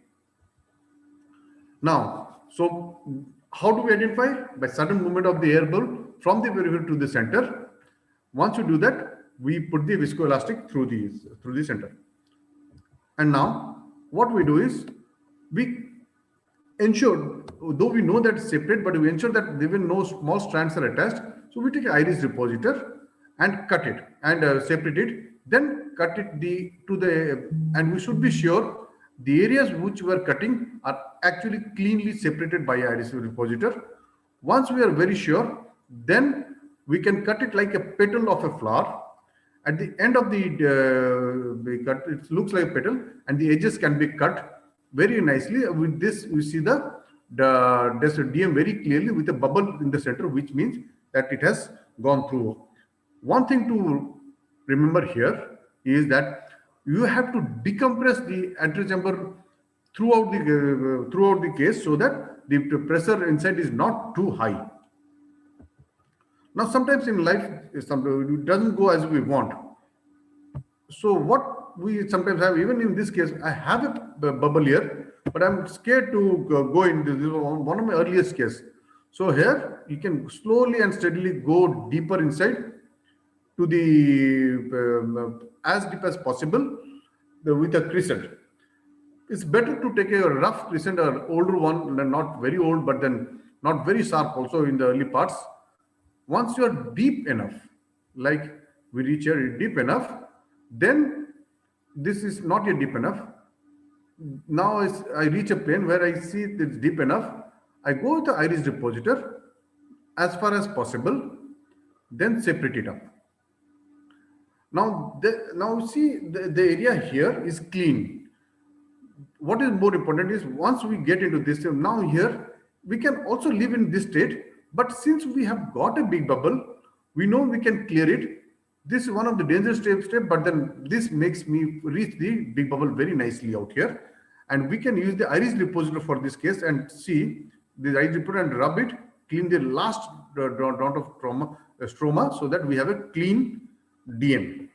Now, so how do we identify? By sudden movement of the air bubble from the periphery to the center. Once you do that, we put the viscoelastic through the center. And now what we do is we ensure, though we know that it's separate, but we ensure that even no small strands are attached. So we take an iris repositor and cut it and separate it, then cut it and we should be sure the areas which we are cutting are actually cleanly separated by iris repositor. Once we are very sure, then we can cut it like a petal of a flower. At the end of the cut, it looks like a petal, and the edges can be cut very nicely. With this, we see the DM very clearly with a bubble in the center, which means that it has gone through. One thing to remember here is that you have to decompress the antechamber throughout the case so that the pressure inside is not too high. Now, sometimes in life, it doesn't go as we want. So what we sometimes have, even in this case, I have a bubble here, but I'm scared to go into this. One of my earliest cases, So here you can slowly and steadily go deeper inside to the as deep as possible with a crescent. It's better to take a rough crescent, an older one, not very old, but then not very sharp also in the early parts. Once you are deep enough, like we reach here deep enough, then this is not yet deep enough. Now I reach a plane where I see it's deep enough. I go with the iris depositor as far as possible, then separate it up. Now, see the area here is clean. What is more important is once we get into this, now here we can also live in this state, but since we have got a big bubble, we know we can clear it. This is one of the dangerous step, but then this makes me reach the big bubble very nicely out here. And we can use the iris depositor for this case and see the iris depositor and rub it, clean the last dot of stroma so that we have a clean DM.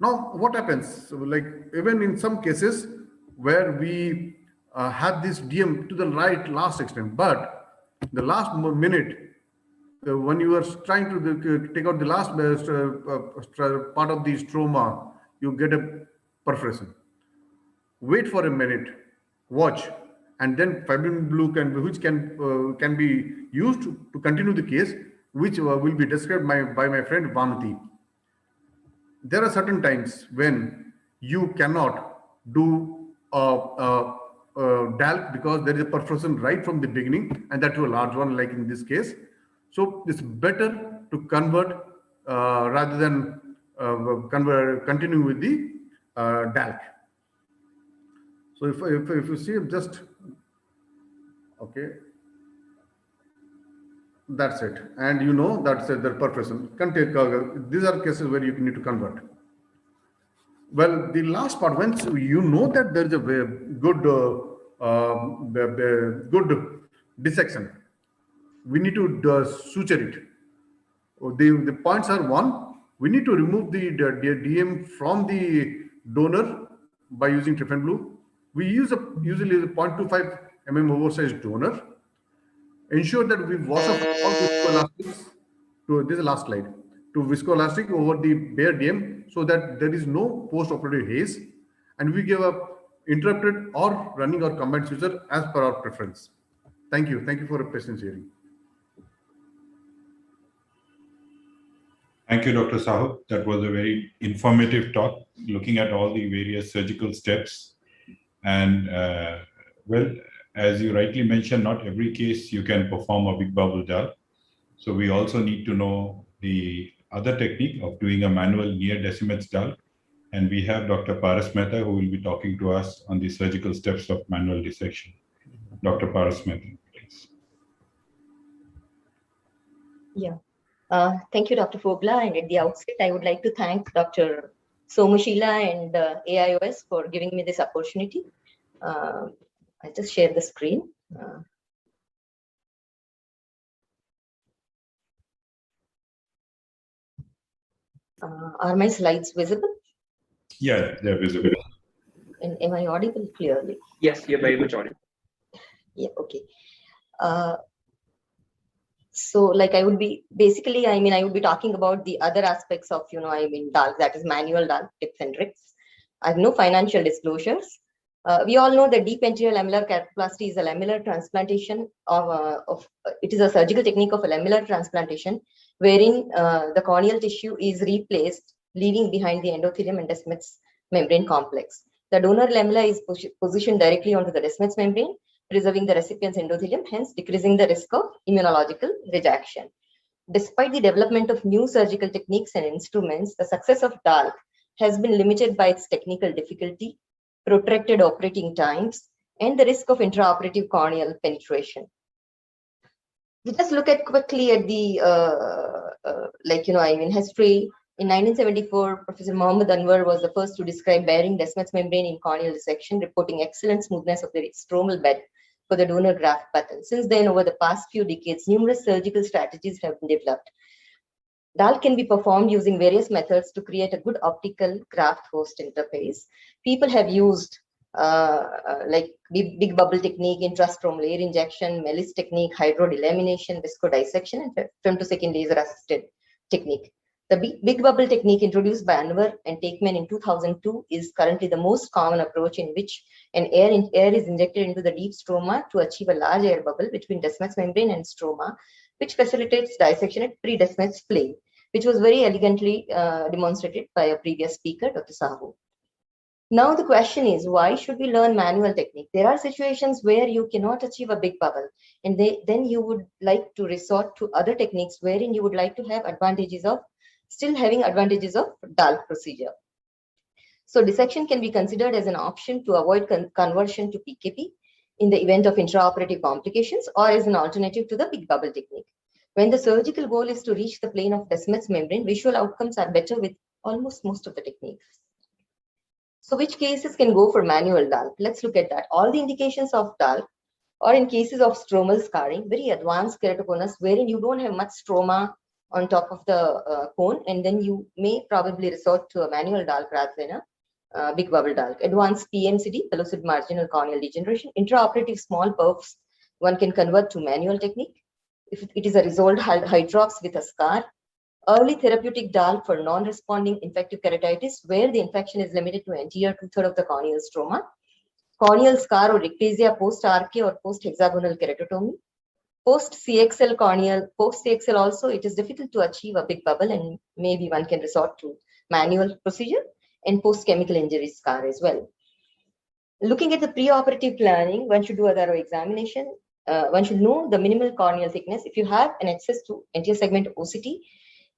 Now, what happens? So like even in some cases where we have this DM to the right last extent, but the last minute, when you are trying to take out the last part of the stroma, you get a perforation. Wait for a minute, watch, and then fibrin blue which can be used to continue the case, which will be described by my friend Vanuti. There are certain times when you cannot do DALC because there is a perforation right from the beginning, and that to a large one, like in this case. So it's better to convert rather than continue with the DALC. So if you see just okay, that's it, and you know that's the perforation. These are cases where you need to convert. Well, the last part, once you know that there is a good dissection, we need to suture it. The points are: one, we need to remove the DM from the donor by using Triffen blue. We usually use a 0.25 mm oversized donor. Ensure that we wash off all viscoelastics. This is the last slide. To viscoelastic over the bare DM so that there is no post-operative haze, and we give a interrupted or running or combined suture as per our preference. Thank you. Thank you for your patience hearing. Thank you, Dr. Sahu. That was a very informative talk, looking at all the various surgical steps. And well, as you rightly mentioned, not every case you can perform a big bubble DALC. So we also need to know the other technique of doing a manual near Decimet's DALC. And we have Dr. Paras Mehta, who will be talking to us on the surgical steps of manual dissection. Dr. Paras Mehta, please. Yeah. Thank you, Dr. Fogla. And at the outset, I would like to thank Dr. Somushila and AIOS for giving me this opportunity. I'll just share the screen. Are my slides visible? Yeah, they're visible. And am I audible clearly? Yes, you're very much audible. Yeah, okay. So like I would be basically, I would be talking about the other aspects of, DALC, that is manual DALC tips and tricks. I have no financial disclosures. We all know that deep anterior lamellar keratoplasty is a lamellar transplantation it is a surgical technique of a lamellar transplantation wherein the corneal tissue is replaced, leaving behind the endothelium and Descemet's membrane complex. The donor lamella is positioned directly onto the Descemet's membrane, preserving the recipient's endothelium, hence decreasing the risk of immunological rejection. Despite the development of new surgical techniques and instruments, the success of DALC has been limited by its technical difficulty, protracted operating times, and the risk of intraoperative corneal penetration. Let's look at quickly at the history. In 1974, Professor Mohammed Anwar was the first to describe bearing Descemet's membrane in corneal dissection, reporting excellent smoothness of the stromal bed for the donor graft pattern. Since then, over the past few decades, numerous surgical strategies have been developed. DALC can be performed using various methods to create a good optical graft-host interface. People have used like big bubble technique, intrastromal air injection, Melis technique, hydrodelamination, viscodissection, and femtosecond laser assisted technique. The big bubble technique introduced by Anwar and Takeman in 2002 is currently the most common approach, in which an air is injected into the deep stroma to achieve a large air bubble between Descemet's membrane and stroma, which facilitates dissection at pre-Descemet's plane, which was very elegantly demonstrated by a previous speaker, Dr. Sahu. Now the question is, why should we learn manual technique? There are situations where you cannot achieve a big bubble, and then you would like to resort to other techniques wherein you would like to have advantages of DALK procedure. So dissection can be considered as an option to avoid conversion to PKP in the event of intraoperative complications, or as an alternative to the big bubble technique. When the surgical goal is to reach the plane of Descemet's membrane, visual outcomes are better with almost most of the techniques. So which cases can go for manual DALK? Let's look at that. All the indications of DALK, or in cases of stromal scarring, very advanced keratoconus, wherein you don't have much stroma on top of the cone, and then you may probably resort to a manual DALK rather than a big bubble DALK. Advanced PMCD, pellucid marginal corneal degeneration, intraoperative small perfs, one can convert to manual technique. If it is a resolved hydrops with a scar, early therapeutic DALK for non-responding infective keratitis, where the infection is limited to anterior 2/3 of the corneal stroma, corneal scar or ectasia post-RK or post-hexagonal keratotomy, post-CXL also, it is difficult to achieve a big bubble, and maybe one can resort to manual procedure, and post-chemical injury scar as well. Looking at the preoperative planning, one should do a thorough examination. One should know the minimal corneal thickness. If you have an access to anterior segment OCT,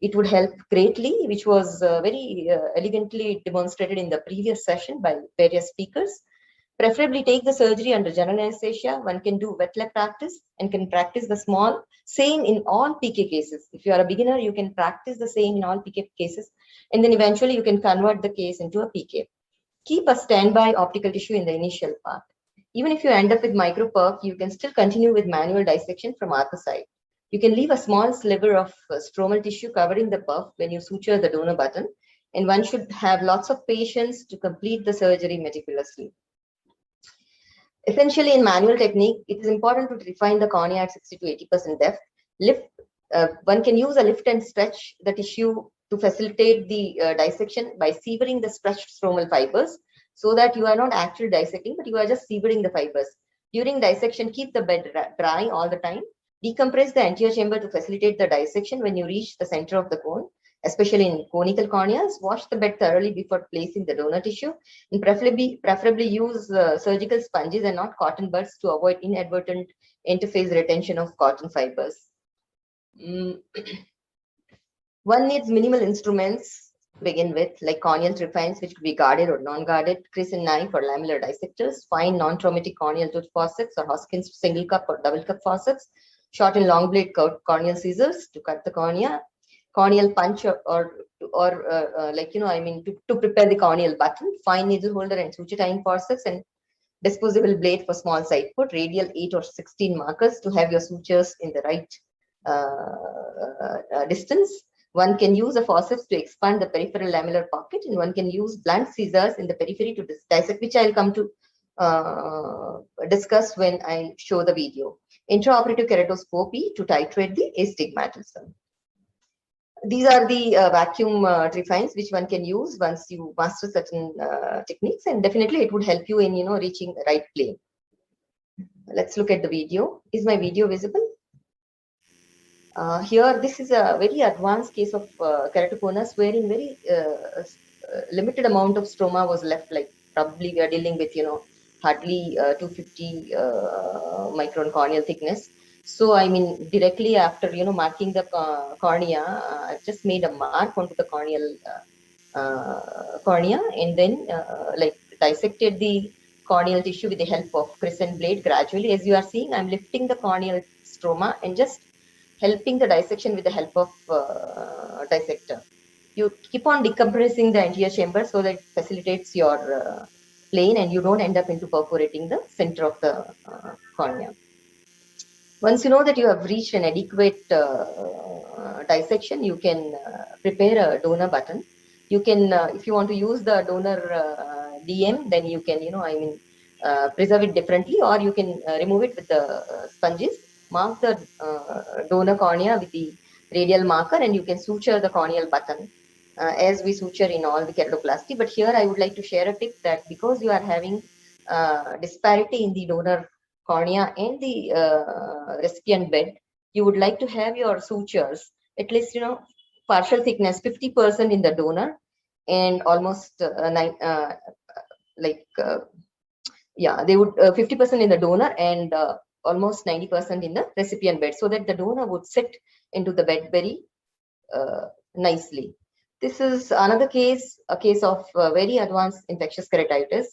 it would help greatly, which was very elegantly demonstrated in the previous session by various speakers. Preferably take the surgery under general anesthesia. One can do wet lab practice and can practice the same in all PK cases. If you are a beginner, you can practice the same in all PK cases, and then eventually you can convert the case into a PK. Keep a standby optical tissue in the initial part. Even if you end up with microperf, you can still continue with manual dissection from other side. You can leave a small sliver of stromal tissue covering the perf when you suture the donor button, and one should have lots of patience to complete the surgery meticulously. Essentially, in manual technique, it is important to refine the cornea at 60 to 80% depth. One can use a lift and stretch the tissue to facilitate the dissection by severing the stretched stromal fibers, so that you are not actually dissecting, but you are just severing the fibers. During dissection, keep the bed dry all the time. Decompress the anterior chamber to facilitate the dissection when you reach the center of the cone, especially in conical corneas. Wash the bed thoroughly before placing the donor tissue, and preferably use surgical sponges and not cotton buds to avoid inadvertent interface retention of cotton fibers. One needs minimal instruments to begin with, like corneal tripines, which could be guarded or non-guarded, crescent knife or lamellar dissectors, fine non-traumatic corneal tooth forceps or Hoskins single cup or double cup forceps, short and long blade corneal scissors to cut the cornea, corneal punch to prepare the corneal button, fine needle holder and suture tying forceps, and disposable blade for small side put, radial 8 or 16 markers to have your sutures in the right distance. One can use a forceps to expand the peripheral lamellar pocket, and one can use blunt scissors in the periphery to dissect, which I'll come to discuss when I show the video. Intraoperative keratoscopy to titrate the astigmatism. These are the vacuum tripines which one can use once you master certain techniques, and definitely it would help you in reaching the right plane. Let's look at the video. Is my video visible? Here, this is a very advanced case of keratoconus, wherein very limited amount of stroma was left. Like probably we are dealing with hardly 250 micron corneal thickness. So I mean, directly after marking the cornea, I've just made a mark onto the corneal cornea, and then dissected the corneal tissue with the help of crescent blade gradually. As you are seeing, I'm lifting the corneal stroma and just helping the dissection with the help of dissector. You keep on decompressing the anterior chamber so that it facilitates your plane, and you don't end up into perforating the center of the cornea. Once you know that you have reached an adequate dissection, you can prepare a donor button. You can, if you want to use the donor DM, then you can, preserve it differently, or you can remove it with the sponges. Mark the donor cornea with the radial marker, and you can suture the corneal button as we suture in all the keratoplasty. But here I would like to share a tip that because you are having disparity in the donor cornea and the recipient bed, you would like to have your sutures at least, partial thickness 50% in the donor and almost they would 50% in the donor and almost 90% in the recipient bed, so that the donor would sit into the bed very nicely. This is another case, a case of very advanced infectious keratitis.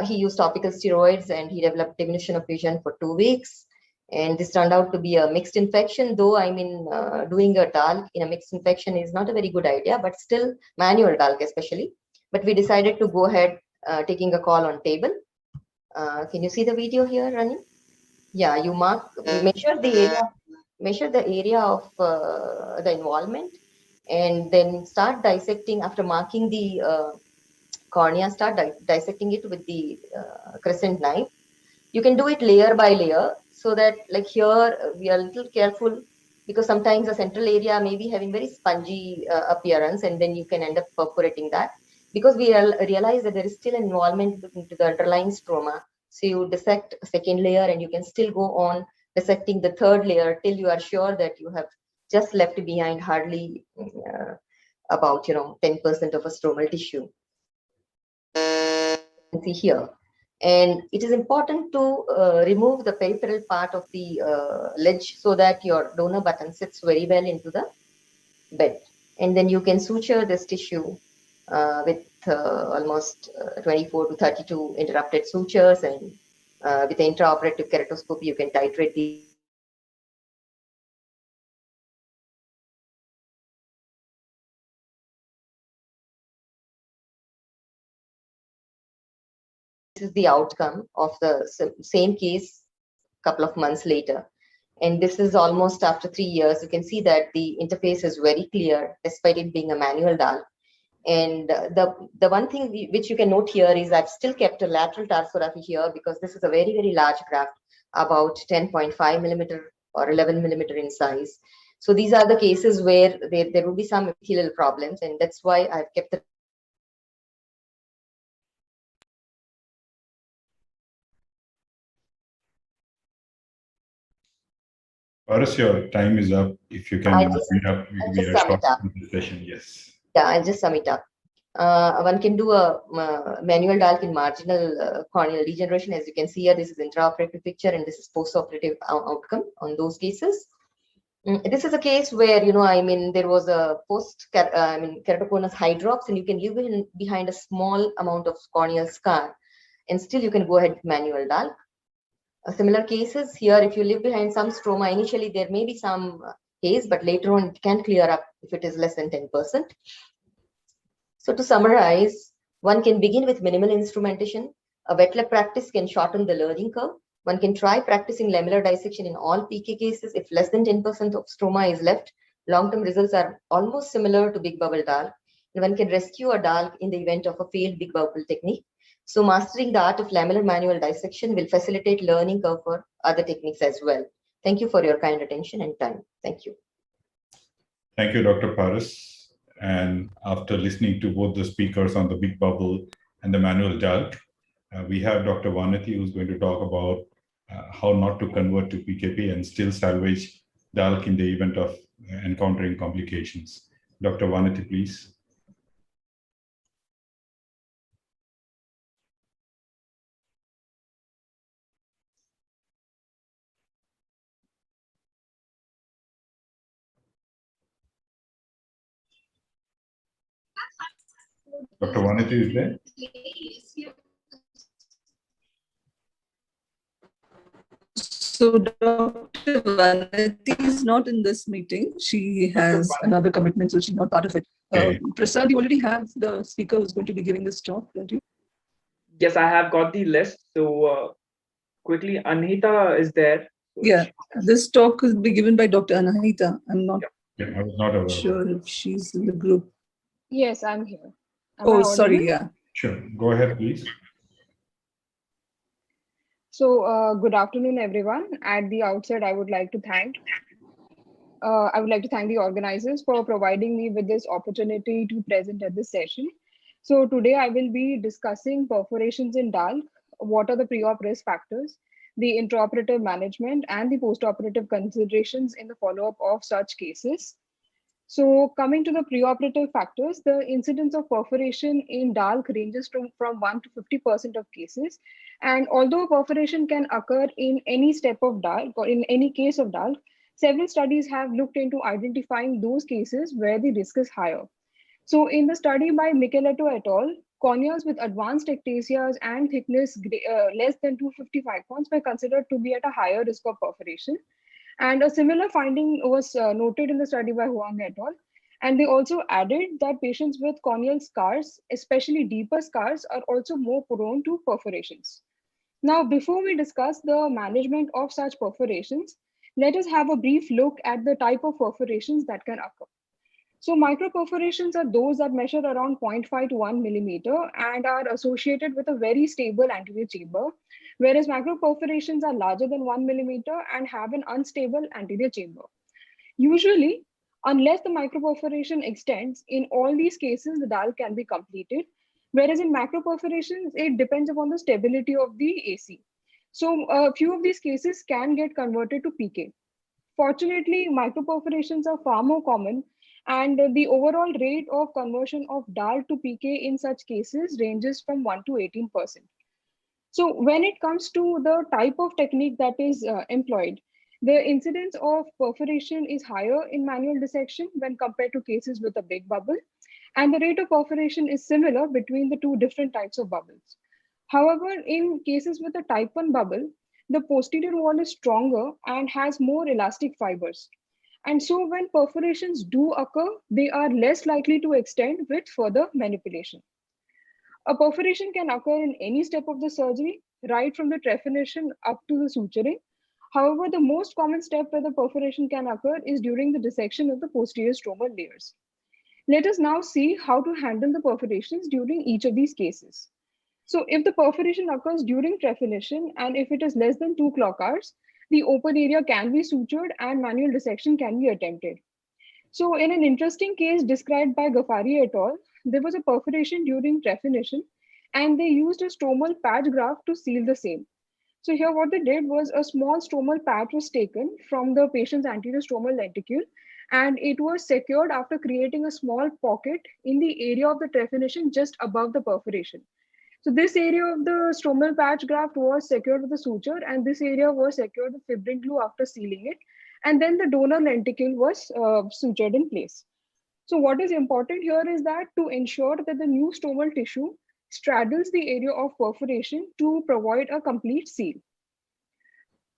He used topical steroids and he developed diminution of vision for 2 weeks. And this turned out to be a mixed infection, though doing a DALK in a mixed infection is not a very good idea, but still manual DALK especially. But we decided to go ahead taking a call on table. Can you see the video here running? Yeah, you measure the area of the involvement, and then start dissecting. After marking the cornea, start dissecting it with the crescent knife. You can do it layer by layer, so that like here we are a little careful, because sometimes the central area may be having very spongy appearance, and then you can end up perforating that, because we realize that there is still involvement into the underlying stroma. So you dissect a second layer, and you can still go on dissecting the third layer till you are sure that you have just left behind hardly about 10% of a stromal tissue. You can see here. And it is important to remove the peripheral part of the ledge, so that your donor button sits very well into the bed. And then you can suture this tissue with almost 24 to 32 interrupted sutures, and with the intraoperative keratoscopy, you can titrate the This is the outcome of the same case a couple of months later. And this is almost after 3 years. You can see that the interface is very clear, despite it being a manual DALK. And the one thing which you can note here is I've still kept a lateral tarsorrhaphy here, because this is a very, very large graft, about 10.5 millimeter or 11 millimeter in size. So these are the cases where there will be some epithelial problems, and that's why I've kept the Paras, your time is up. If you can sum it up, it will be a short presentation. Yes. Yeah, I'll just sum it up. One can do a manual DALK in marginal corneal degeneration. As you can see here, this is intraoperative picture, and this is post-operative outcome on those cases. This is a case where, there was a keratoconus hydrops, and you can leave behind a small amount of corneal scar, and still you can go ahead with manual DALK. Similar cases here, if you leave behind some stroma, initially there may be some haze, but later on it can clear up if it is less than 10%. So to summarize, one can begin with minimal instrumentation. A wet lab practice can shorten the learning curve. One can try practicing lamellar dissection in all PK cases. If less than 10% of stroma is left, long-term results are almost similar to big bubble DALK. And one can rescue a DALK in the event of a failed big bubble technique. So mastering the art of lamellar manual dissection will facilitate learning curve for other techniques as well. Thank you for your kind attention and time. Thank you. Thank you, Dr. Paras. And after listening to both the speakers on the big bubble and the manual DALK, we have Dr. Vanati, who's going to talk about how not to convert to PKP and still salvage DALK in the event of encountering complications. Dr. Vanati, please. Dr. Vanati is there? So Dr. Vanati is not in this meeting. She has another commitment, so she's not part of it. Okay. Prasad, you already have the speaker who's going to be giving this talk, don't you? Yes, I have got the list. So quickly, Anhita is there. Yeah, this talk will be given by Dr. Anahita. I'm not I was not aware. sure if she's in the group. Yes, I'm here. Am I Oh, audible? sorry, yeah. Sure. Go ahead, please. Good afternoon, everyone. At the outset, I would like to thank the organizers for providing me with this opportunity to present at this session. So today I will be discussing perforations in DALC, what are the pre-op risk factors, the intraoperative management, and the postoperative considerations in the follow-up of such cases. So coming to the preoperative factors, the incidence of perforation in DALC ranges from 1 to 50% of cases. And although perforation can occur in any step of DALC or in any case of DALC, several studies have looked into identifying those cases where the risk is higher. So in the study by Micheletto et al., corneas with advanced ectasias and thickness less than 250 microns were considered to be at a higher risk of perforation. And a similar finding was noted in the study by Huang et al. And they also added that patients with corneal scars, especially deeper scars, are also more prone to perforations. Now, before we discuss the management of such perforations, let us have a brief look at the type of perforations that can occur. So microperforations are those that measure around 0.5 to 1 millimeter and are associated with a very stable anterior chamber, whereas macroperforations are larger than 1 millimeter and have an unstable anterior chamber. Usually, unless the microperforation extends, in all these cases, the DALC can be completed, whereas in macroperforations, it depends upon the stability of the AC. So a few of these cases can get converted to PK. Fortunately, microperforations are far more common, and the overall rate of conversion of DALC to PK in such cases ranges from 1 to 18%. So when it comes to the type of technique that is employed, the incidence of perforation is higher in manual dissection when compared to cases with a big bubble, and the rate of perforation is similar between the two different types of bubbles. However, in cases with a type 1 bubble, the posterior wall is stronger and has more elastic fibers. And so when perforations do occur, they are less likely to extend with further manipulation. A perforation can occur in any step of the surgery, right from the trephination up to the suturing. However, the most common step where the perforation can occur is during the dissection of the posterior stromal layers. Let us now see how to handle the perforations during each of these cases. So if the perforation occurs during trephination and if it is less than 2 clock hours, the open area can be sutured and manual dissection can be attempted. So in an interesting case described by Ghaffari et al., there was a perforation during trephination and they used a stromal patch graft to seal the same. So here what they did was a small stromal patch was taken from the patient's anterior stromal lenticule and it was secured after creating a small pocket in the area of the trephination just above the perforation. So this area of the stromal patch graft was secured with a suture and this area was secured with fibrin glue after sealing it. And then the donor lenticule was sutured in place. So what is important here is that to ensure that the new stromal tissue straddles the area of perforation to provide a complete seal.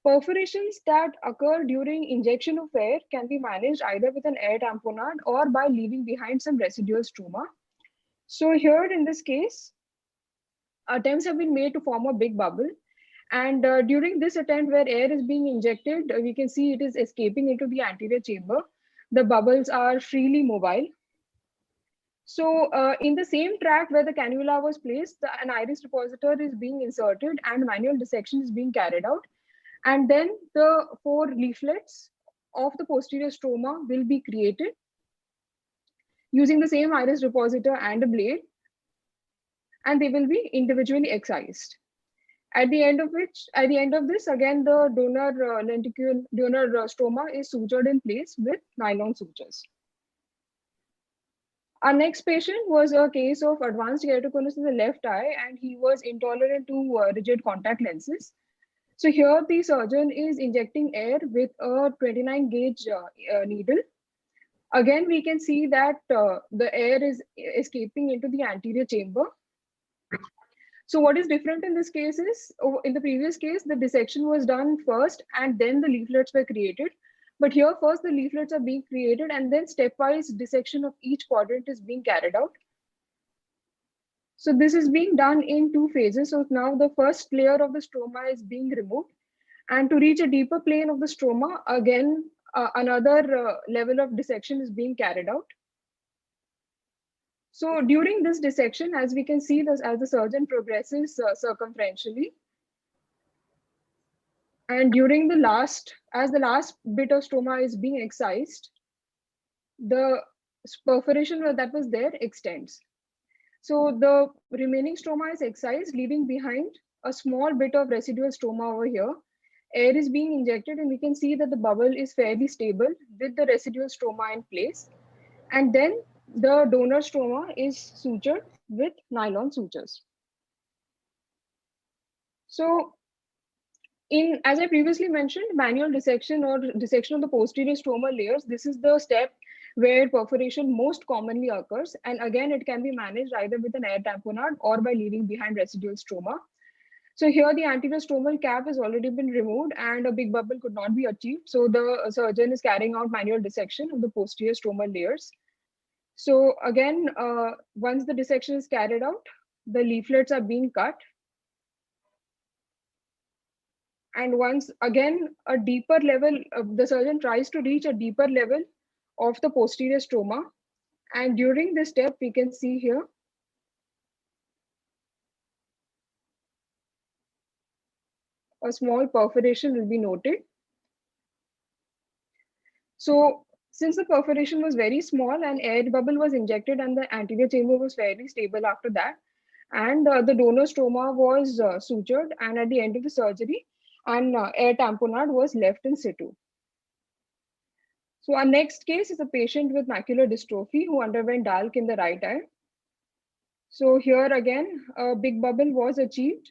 Perforations that occur during injection of air can be managed either with an air tamponade or by leaving behind some residual stroma. So here in this case, attempts have been made to form a big bubble. And during this attempt where air is being injected, we can see it is escaping into the anterior chamber. The bubbles are freely mobile. So in the same tract where the cannula was placed, an iris depositor is being inserted and manual dissection is being carried out. And then the 4 leaflets of the posterior stroma will be created using the same iris depositor and a blade. And they will be individually excised. At the end of this, again, the donor stroma is sutured in place with nylon sutures. Our next patient was a case of advanced keratoconus in the left eye, and he was intolerant to rigid contact lenses. So here the surgeon is injecting air with a 29 gauge needle. Again, we can see that the air is escaping into the anterior chamber. So what is different in this case is, in the previous case, the dissection was done first and then the leaflets were created. But here first the leaflets are being created and then stepwise dissection of each quadrant is being carried out. So this is being done in 2 phases. So now the first layer of the stroma is being removed. And to reach a deeper plane of the stroma, again, another level of dissection is being carried out. So during this dissection, as we can see this, as the surgeon progresses circumferentially, And during the last bit of stroma is being excised, the perforation that was there extends. So the remaining stroma is excised, leaving behind a small bit of residual stroma over here. Air is being injected and we can see that the bubble is fairly stable with the residual stroma in place. And then the donor stroma is sutured with nylon sutures. So as I previously mentioned, manual dissection or dissection of the posterior stromal layers, this is the step where perforation most commonly occurs. And again, it can be managed either with an air tamponade or by leaving behind residual stroma. So here the anterior stromal cap has already been removed and a big bubble could not be achieved. So the surgeon is carrying out manual dissection of the posterior stromal layers. So again, once the dissection is carried out, the leaflets are being cut. And once again, a deeper level, the surgeon tries to reach a deeper level of the posterior stroma. And during this step, we can see here, a small perforation will be noted. So since the perforation was very small and air bubble was injected and the anterior chamber was fairly stable after that, and the donor stroma was sutured, and at the end of the surgery, and air tamponade was left in situ. So our next case is a patient with macular dystrophy who underwent DALK in the right eye. So here again, a big bubble was achieved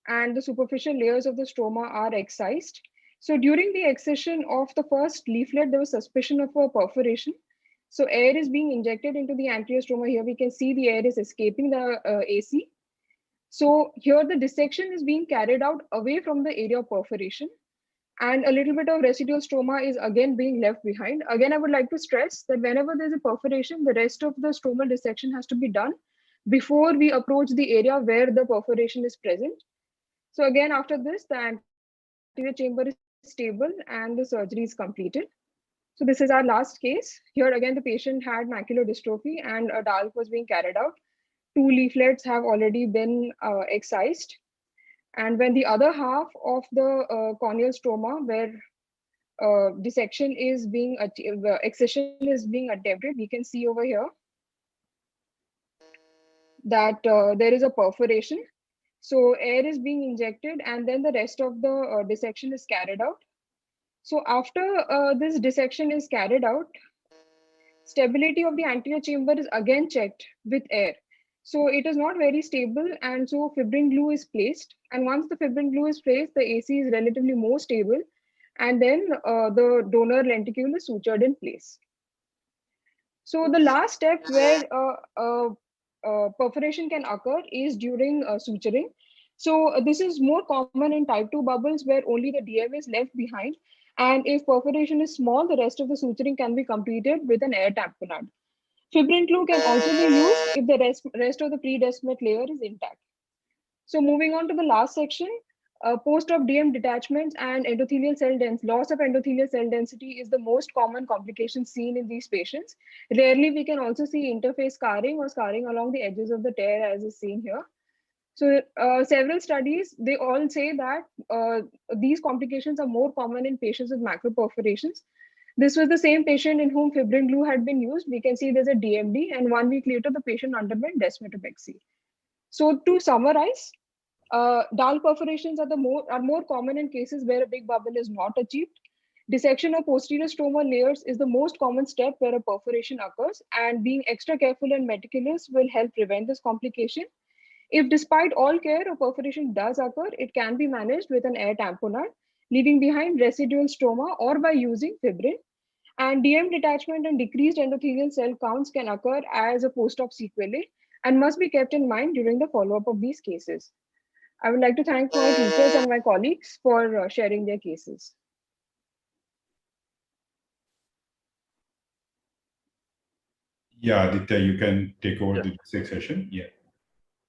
and the superficial layers of the stroma are excised. So during the excision of the first leaflet, there was suspicion of a perforation. So air is being injected into the anterior stroma. Here we can see the air is escaping the AC. So here the dissection is being carried out away from the area of perforation, and a little bit of residual stroma is again being left behind. Again, I would like to stress that whenever there's a perforation, the rest of the stromal dissection has to be done before we approach the area where the perforation is present. So again, after this, the anterior chamber is stable and the surgery is completed. So this is our last case. Here again, the patient had macular dystrophy and a DALK was being carried out. 2 leaflets have already been excised. And when the other half of the corneal stroma, where dissection is being excision is being attempted, we can see over here that there is a perforation. So air is being injected and then the rest of the dissection is carried out. So after this dissection is carried out, stability of the anterior chamber is again checked with air. So it is not very stable, and so fibrin glue is placed. And once the fibrin glue is placed, the AC is relatively more stable, and then the donor lenticule is sutured in place. So the last step where perforation can occur is during suturing. So this is more common in type 2 bubbles where only the DM is left behind. And if perforation is small, the rest of the suturing can be completed with an air tamponade. Fibrin glue can also be used if the rest of the pre-descemet layer is intact. So moving on to the last section, post-op DM detachments and endothelial cell loss of endothelial cell density is the most common complication seen in these patients. Rarely we can also see interface scarring or scarring along the edges of the tear as is seen here. So several studies, they all say that these complications are more common in patients with macroperforations. This was the same patient in whom fibrin glue had been used. We can see there's a DMD, and 1 week later, the patient underwent descemetopexy. So to summarize, DALK perforations are more common in cases where a big bubble is not achieved. Dissection of posterior stromal layers is the most common step where a perforation occurs, and being extra careful and meticulous will help prevent this complication. If despite all care, a perforation does occur, it can be managed with an air tamponade, leaving behind residual stroma or by using fibrin. And DM detachment and decreased endothelial cell counts can occur as a post-op sequelae and must be kept in mind during the follow-up of these cases. I would like to thank my teachers and my colleagues for sharing their cases. Yeah, Aditya, you can take over the next session. Yeah.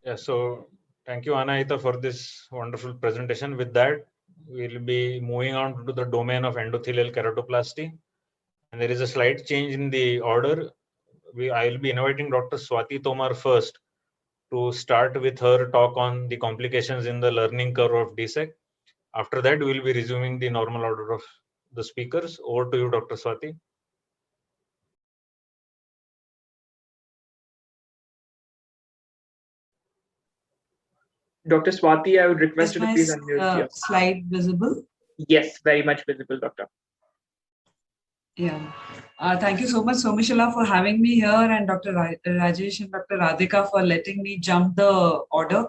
Yeah, so thank you, Anahita, for this wonderful presentation. With that, we'll be moving on to the domain of endothelial keratoplasty. And there is a slight change in the order. I will be inviting Dr. Swati Tomar first to start with her talk on the complications in the learning curve of DSEC. After that, we will be resuming the normal order of the speakers. Over to you, Dr. Swati. Dr. Swati, I would request Is you to my please unmute yourself. slide visible? Yes, very much visible, Doctor. Yeah. Thank you so much, Somishala, for having me here, and Dr. Rajesh and Dr. Radhika for letting me jump the order.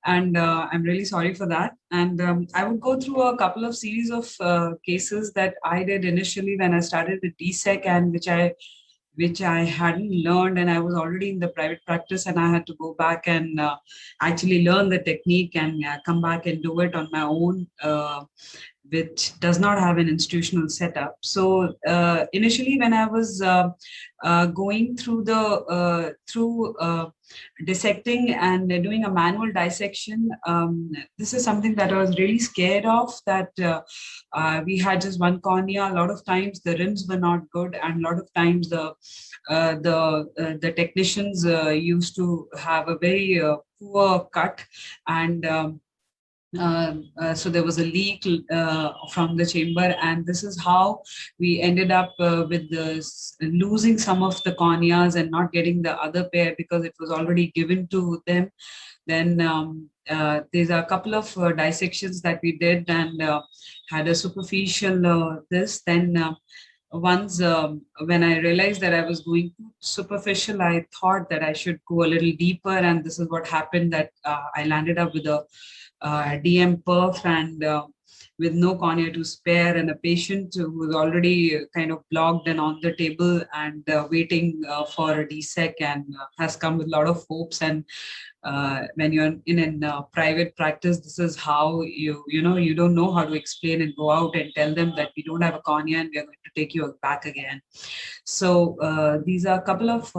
And I'm really sorry for that. And I would go through a couple of series of cases that I did initially when I started with DSEC, and which I hadn't learned, and I was already in the private practice, and I had to go back and actually learn the technique and come back and do it on my own, which does not have an institutional setup. So initially, when I was going through dissecting and doing a manual dissection, this is something that I was really scared of, that we had just one cornea. A lot of times the rims were not good, and a lot of times the technicians used to have a very poor cut, and so there was a leak from the chamber, and this is how we ended up with losing some of the corneas and not getting the other pair because it was already given to them. Then there's a couple of dissections that we did and had a superficial Then once when I realized that I was going too superficial, I thought that I should go a little deeper, and this is what happened, that I landed up with a DM perf and with no cornea to spare, and a patient who was already kind of blocked and on the table and waiting for a DSEC, and has come with a lot of hopes. And when you're in a private practice, this is how you don't know how to explain and go out and tell them that we don't have a cornea and we are going to take you back again. So these are a couple of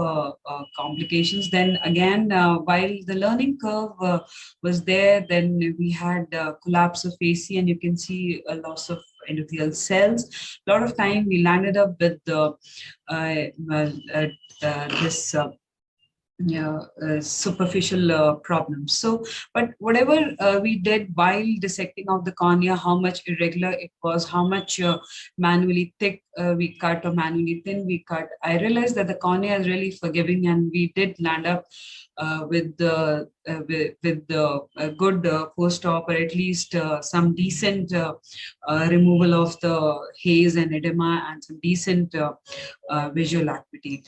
complications. Then again, while the learning curve was there, then we had collapse of AC, and you can see a loss of endothelial cells. A lot of time we landed up with this superficial problems. So, but whatever we did while dissecting out the cornea, how much irregular it was, how much manually thick we cut or manually thin we cut, I realized that the cornea is really forgiving, and we did land up with the good post-op, or at least some decent removal of the haze and edema, and some decent visual acuity.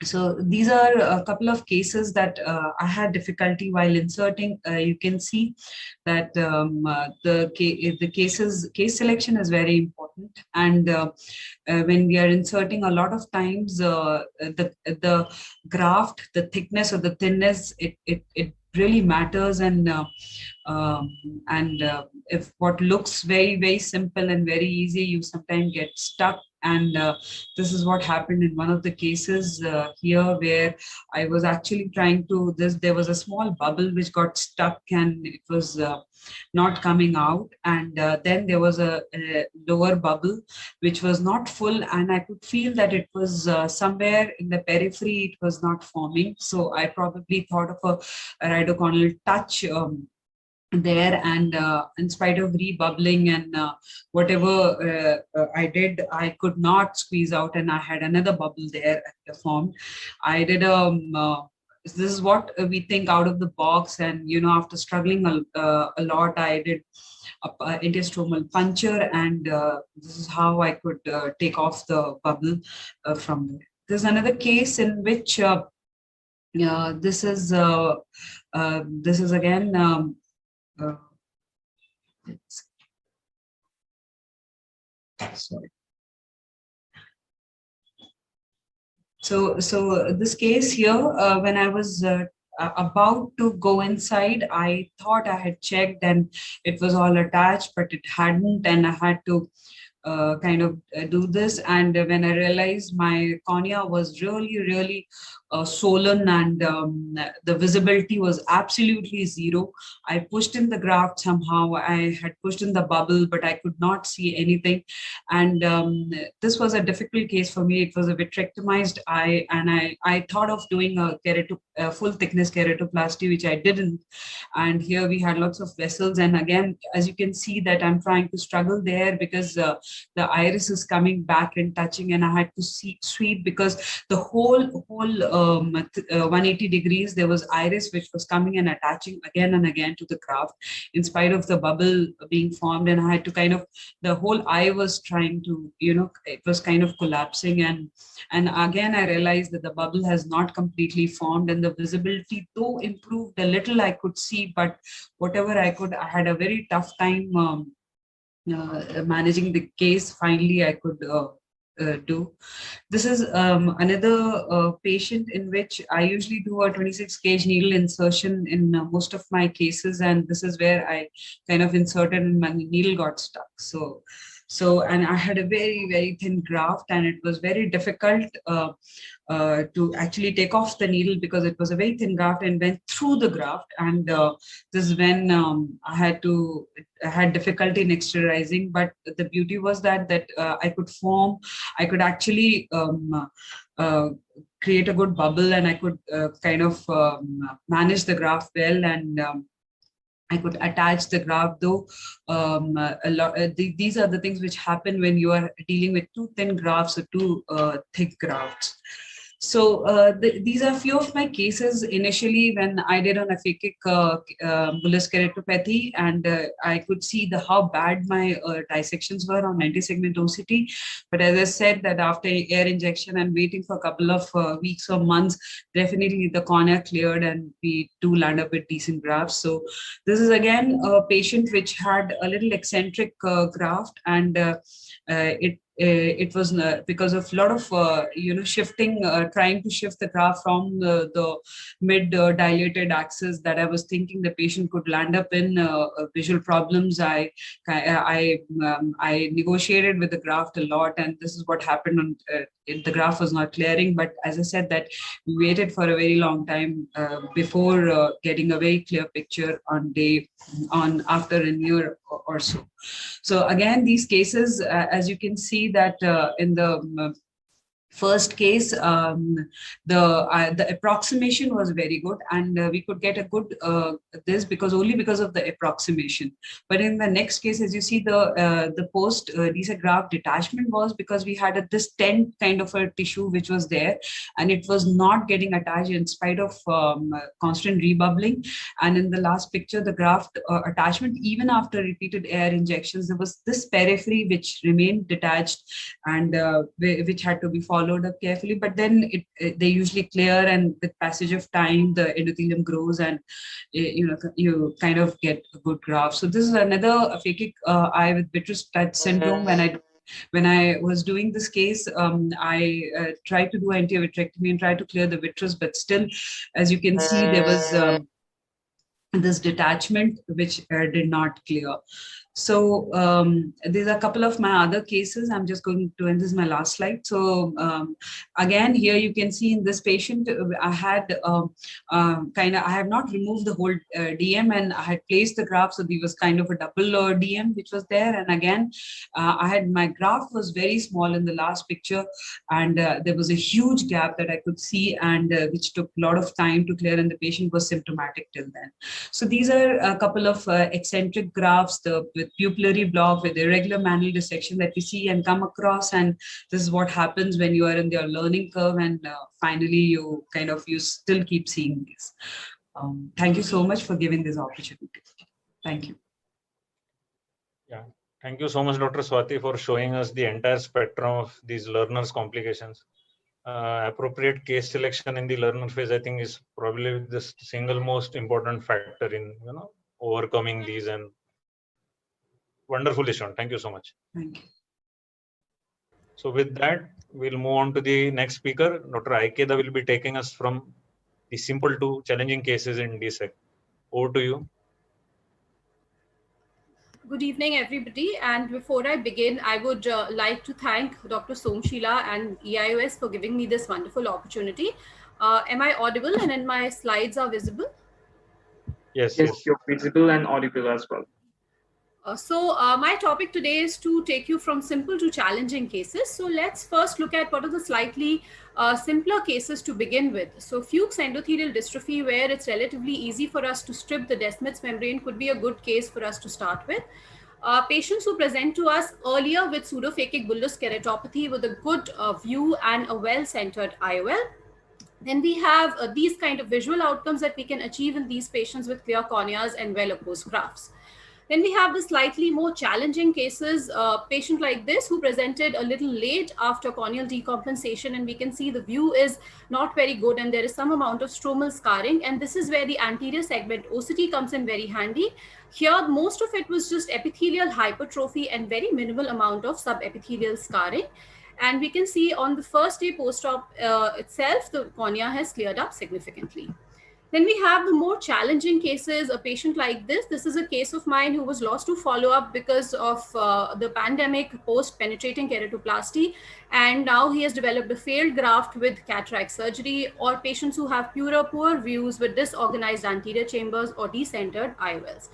So these are a couple of cases that I had difficulty while inserting. You can see that case selection is very important, and when we are inserting, a lot of times the graft, the thickness or the thinness, it really matters, and if what looks very, very simple and very easy, you sometimes get stuck. And this is what happened in one of the cases here, where I was actually trying to, there was a small bubble which got stuck and it was not coming out. And then there was a lower bubble which was not full, and I could feel that it was somewhere in the periphery, it was not forming. So I probably thought of a iridocorneal touch there, and in spite of rebubbling and whatever I did, I could not squeeze out, and I had another bubble there formed. I did this is what we think out of the box, and after struggling a lot, I did a interstromal puncture, and this is how I could take off the bubble from there. There's another case in which this is again sorry. So this case here, when I was about to go inside, I thought I had checked and it was all attached, but it hadn't, and I had to do this. And when I realized my cornea was really swollen and the visibility was absolutely zero, I pushed in the graft somehow. I had pushed in the bubble, but I could not see anything. And this was a difficult case for me. It was a vitrectomized eye, and I thought of doing a full thickness keratoplasty, which I didn't. And here we had lots of vessels. And again, as you can see that I'm trying to struggle there because the iris is coming back and touching, and I had to sweep because the whole 180 degrees, there was iris which was coming and attaching again and again to the graft in spite of the bubble being formed. And I had to the whole eye was trying to, it was kind of collapsing. And again, I realized that the bubble has not completely formed, and the visibility though improved a little, I could see, but whatever I had a very tough time managing the case. Finally, I could do. This is another patient in which I usually do a 26 gauge needle insertion in most of my cases, and this is where I kind of inserted and my needle got stuck. And I had a very thin graft, and it was very difficult to actually take off the needle because it was a very thin graft and went through the graft. And this is when I had difficulty in exteriorizing. But the beauty was that I could actually create a good bubble, and I could manage the graft well, and I could attach the graft, though these are the things which happen when you are dealing with too thin grafts or too thick grafts. So these are a few of my cases initially when I did an aphakic bullous keratopathy, and I could see how bad my dissections were on anti-segment OCT. But as I said, that after air injection and waiting for a couple of weeks or months, definitely the cornea cleared and we do land up with decent grafts. So this is again a patient which had a little eccentric graft, and it was because of a lot of shifting, trying to shift the graft from the mid dilated axis that I was thinking the patient could land up in visual problems. I negotiated with the graft a lot, and this is what happened. The graft was not clearing, but as I said, that we waited for a very long time before getting a very clear picture after a year or so. So again, these cases, as you can see that in the first case, the approximation was very good, and we could get a good only because of the approximation. But in the next case, as you see, the post DSEC graft detachment was because we had this tent kind of a tissue which was there, and it was not getting attached in spite of constant rebubbling. And in the last picture, the graft attachment, even after repeated air injections, there was this periphery which remained detached, and which had to be followed up carefully. But then they usually clear, and with passage of time the endothelium grows, and you kind of get a good graft. So this is another aphakic eye with vitreous touch syndrome. When I was doing this case, I tried to do anti-vitrectomy and try to clear the vitreous, but still, as you can see, there was this detachment which did not clear. So these are a couple of my other cases. I'm just going to end. This is my last slide. So again, here you can see in this patient, I had I have not removed the whole DM, and I had placed the graft. So there was kind of a double DM which was there. And again, my graft was very small in the last picture, and there was a huge gap that I could see, and which took a lot of time to clear, and the patient was symptomatic till then. So these are a couple of eccentric grafts, with pupillary block, with irregular manual dissection that we see and come across. And this is what happens when you are in your learning curve, and finally you still keep seeing this. Thank you so much for giving this opportunity. Thank you. Yeah, thank you so much, Dr. Swati, for showing us the entire spectrum of these learners' complications. Appropriate case selection in the learner phase, I think, is probably the single most important factor in overcoming these. And wonderfully shown. Thank you so much. Thank you. So with that, we'll move on to the next speaker. Dr. Aikeda will be taking us from the simple to challenging cases in DSEC. Over to you. Good evening, everybody. And before I begin, I would like to thank Dr. Somshila and EIOS for giving me this wonderful opportunity. Am I audible and my slides are visible? Yes, Yes, yes. you're visible and audible as well. My topic today is to take you from simple to challenging cases. So let's first look at what are the slightly simpler cases to begin with. So Fuchs endothelial dystrophy, where it's relatively easy for us to strip the Descemet's membrane, could be a good case for us to start with. Patients who present to us earlier with pseudophakic bullous keratopathy with a good view and a well-centered IOL. Then we have these kind of visual outcomes that we can achieve in these patients with clear corneas and well-opposed grafts. Then we have the slightly more challenging cases, patient like this who presented a little late after corneal decompensation, and we can see the view is not very good and there is some amount of stromal scarring, and this is where the anterior segment OCT comes in very handy. Here, most of it was just epithelial hypertrophy and very minimal amount of subepithelial scarring. And we can see on the first day post-op itself, the cornea has cleared up significantly. Then we have the more challenging cases, a patient like this. This is a case of mine who was lost to follow-up because of the pandemic post-penetrating keratoplasty. And now he has developed a failed graft with cataract surgery, or patients who have poor views with disorganized anterior chambers or decentered IOLs.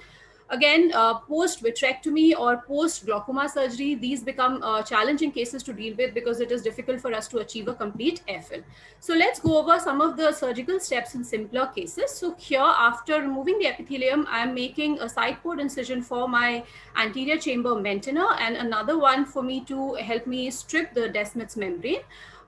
Again, post-vitrectomy or post-glaucoma surgery, these become challenging cases to deal with because it is difficult for us to achieve a complete AFL. So let's go over some of the surgical steps in simpler cases. So here, after removing the epithelium, I'm making a side port incision for my anterior chamber maintainer and another one for me to help me strip the Descemet's membrane.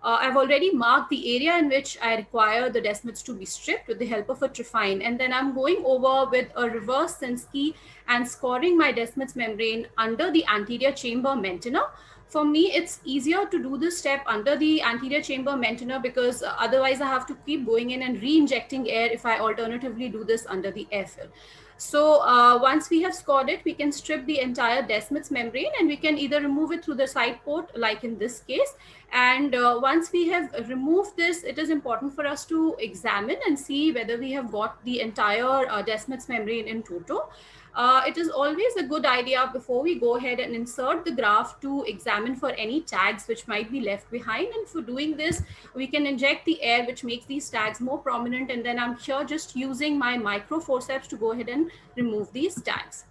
I've already marked the area in which I require the Descemet's to be stripped with the help of a trephine. And then I'm going over with a reverse Sinskey and scoring my Descemet's membrane under the anterior chamber maintainer. For me, it's easier to do this step under the anterior chamber maintainer because otherwise I have to keep going in and re-injecting air if I alternatively do this under the airfill. So once we have scored it, we can strip the entire Descemet's membrane and we can either remove it through the side port like in this case. And once we have removed this, it is important for us to examine and see whether we have got the entire Descemet's membrane in toto. It is always a good idea before we go ahead and insert the graft to examine for any tags which might be left behind. And for doing this, we can inject the air which makes these tags more prominent. And then I'm here just using my micro forceps to go ahead and remove these tags.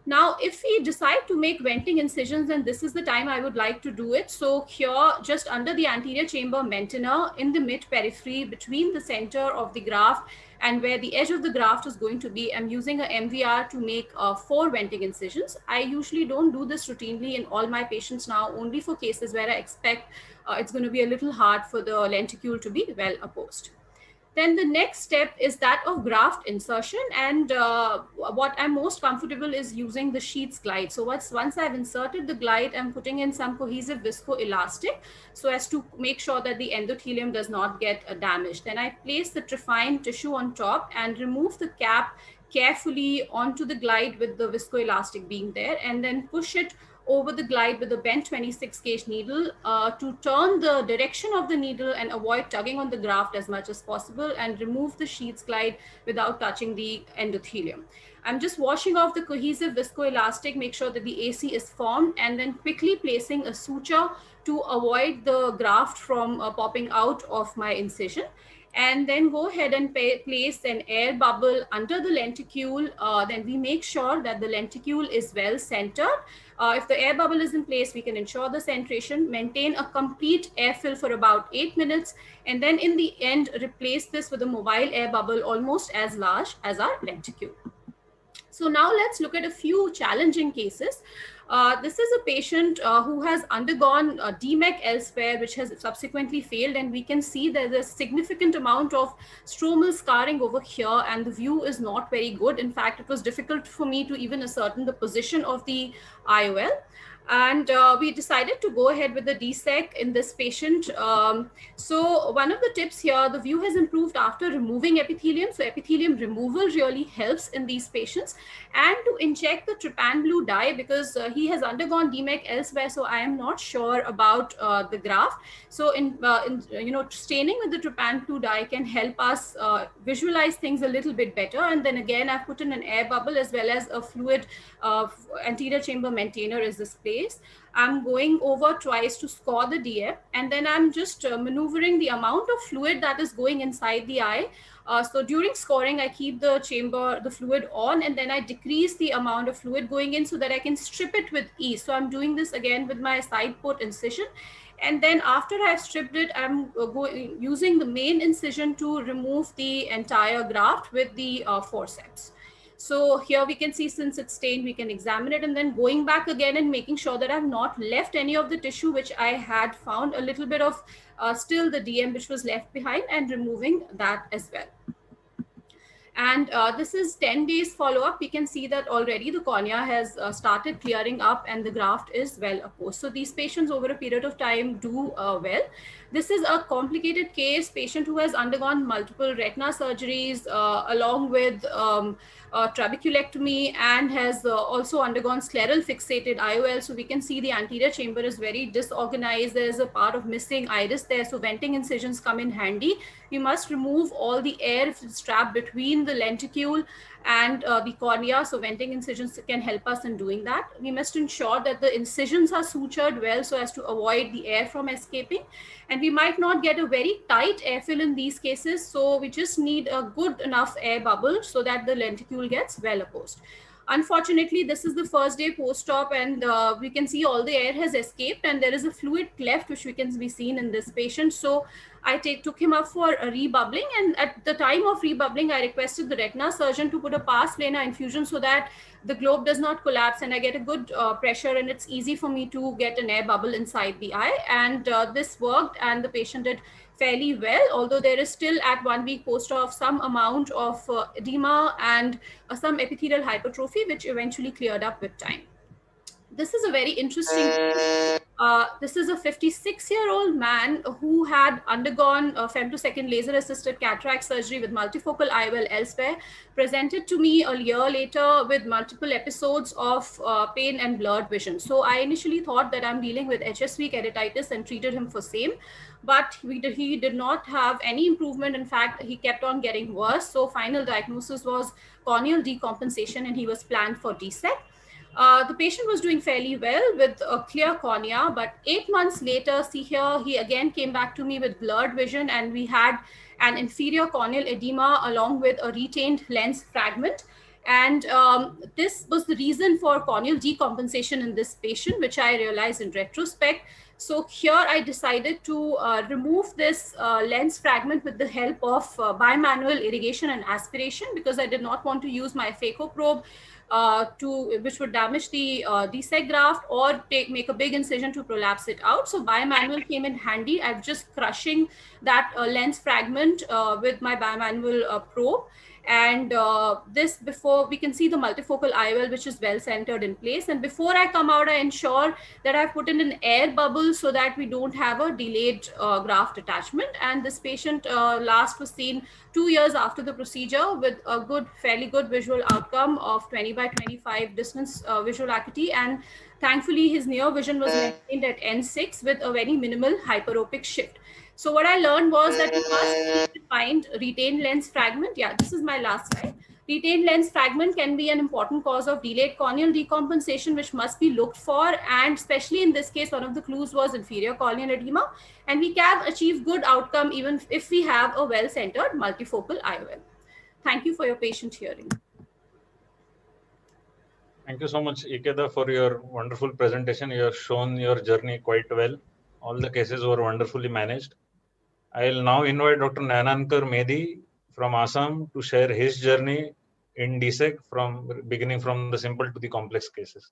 Now, if we decide to make venting incisions, then this is the time I would like to do it. So here, just under the anterior chamber maintainer in the mid periphery between the center of the graft and where the edge of the graft is going to be, I'm using a MVR to make 4 venting incisions. I usually don't do this routinely in all my patients now, only for cases where I expect it's going to be a little hard for the lenticule to be well opposed. Then the next step is that of graft insertion, and what I'm most comfortable is using the sheets glide. So once I've inserted the glide, I'm putting in some cohesive viscoelastic so as to make sure that the endothelium does not get damaged. Then I place the trephine tissue on top and remove the cap carefully onto the glide with the viscoelastic being there, and then push it over the glide with a bent 26 gauge needle to turn the direction of the needle and avoid tugging on the graft as much as possible, and remove the sheets glide without touching the endothelium. I'm just washing off the cohesive viscoelastic, make sure that the AC is formed, and then quickly placing a suture to avoid the graft from popping out of my incision. And then go ahead and place an air bubble under the lenticule. Then we make sure that the lenticule is well centered. If the air bubble is in place, we can ensure the centration, maintain a complete airfill for about 8 minutes, and then in the end, replace this with a mobile air bubble almost as large as our lenticule. So now let's look at a few challenging cases. This is a patient who has undergone DMEC elsewhere, which has subsequently failed, and we can see there's a significant amount of stromal scarring over here, and the view is not very good. In fact, it was difficult for me to even ascertain the position of the IOL. And we decided to go ahead with the DSEC in this patient. So one of the tips here, the view has improved after removing epithelium. So epithelium removal really helps in these patients. And to inject the trypan blue dye, because he has undergone DMEC elsewhere, so I am not sure about the graft. So in staining with the trypan blue dye can help us visualize things a little bit better. And then again, I've put in an air bubble as well as a fluid anterior chamber maintainer is this place. I'm going over twice to score the DM, and then I'm just maneuvering the amount of fluid that is going inside the eye. So during scoring, I keep the fluid on, and then I decrease the amount of fluid going in so that I can strip it with ease. So I'm doing this again with my side port incision. And then after I've stripped it, I'm using the main incision to remove the entire graft with the forceps. So here we can see, since it's stained, we can examine it, and then going back again and making sure that I've not left any of the tissue which I had found a little bit of still the DM which was left behind, and removing that as well. And this is 10 days follow-up. We can see that already the cornea has started clearing up and the graft is well opposed. So these patients over a period of time do well. This is a complicated case, patient who has undergone multiple retina surgeries along with trabeculectomy, and has also undergone scleral fixated IOL. So we can see the anterior chamber is very disorganized. There's a part of missing iris there. So venting incisions come in handy. We must remove all the air if it's trapped between the lenticule and the cornea. So venting incisions can help us in doing that. We must ensure that the incisions are sutured well so as to avoid the air from escaping. And we might not get a very tight airfill in these cases. So we just need a good enough air bubble so that the lenticule gets well opposed. Unfortunately, this is the first day post-op, and we can see all the air has escaped, and there is a fluid cleft which we can be seen in this patient. So I took him up for a rebubbling, and at the time of rebubbling, I requested the retina surgeon to put a pars plana infusion so that the globe does not collapse and I get a good pressure, and it's easy for me to get an air bubble inside the eye. And this worked, and the patient did fairly well, although there is still at 1 week post-op some amount of edema and some epithelial hypertrophy, which eventually cleared up with time. This is a very interesting this is a 56-year-old man who had undergone femtosecond laser-assisted cataract surgery with multifocal IOL elsewhere, presented to me a year later with multiple episodes of pain and blurred vision. So I initially thought that I'm dealing with HSV keratitis and treated him for same, but he did not have any improvement. In fact, he kept on getting worse. So final diagnosis was corneal decompensation, and he was planned for DSEC. The patient was doing fairly well with a clear cornea, but 8 months later, see here, he again came back to me with blurred vision, and we had an inferior corneal edema along with a retained lens fragment. And this was the reason for corneal decompensation in this patient, which I realized in retrospect. So here I decided to remove this lens fragment with the help of bimanual irrigation and aspiration, because I did not want to use my phaco probe which would damage the DSEC graft or make a big incision to prolapse it out. So bimanual came in handy. I'm just crushing that lens fragment with my bimanual probe. And this, before we can see the multifocal IOL, which is well centered in place. And before I come out, I ensure that I've put in an air bubble so that we don't have a delayed graft attachment. And this patient last was seen 2 years after the procedure with a fairly good visual outcome of 20 by 25 distance visual acuity. And thankfully, his near vision was maintained at N6 with a very minimal hyperopic shift. So what I learned was that you must find retained lens fragment. Yeah, this is my last slide. Retained lens fragment can be an important cause of delayed corneal decompensation, which must be looked for. And especially in this case, one of the clues was inferior corneal edema. And we can achieve good outcome even if we have a well-centered multifocal IOL. Thank you for your patient hearing. Thank you so much, Ikeda, for your wonderful presentation. You have shown your journey quite well. All the cases were wonderfully managed. I will now invite Dr. Nainankar Mehdi from Assam to share his journey in DSEC beginning from the simple to the complex cases.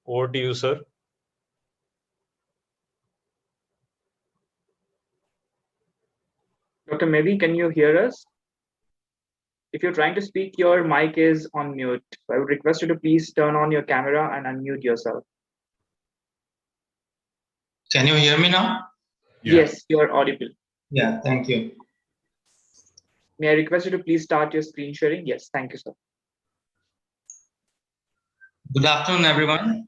Over to you, sir. Dr. Mehdi, can you hear us? If you're trying to speak, your mic is on mute. So I would request you to please turn on your camera and unmute yourself. Can you hear me now? Yeah. Yes, you are audible. Yeah, thank you. May I request you to please start your screen sharing? Yes, thank you, sir. Good afternoon, everyone.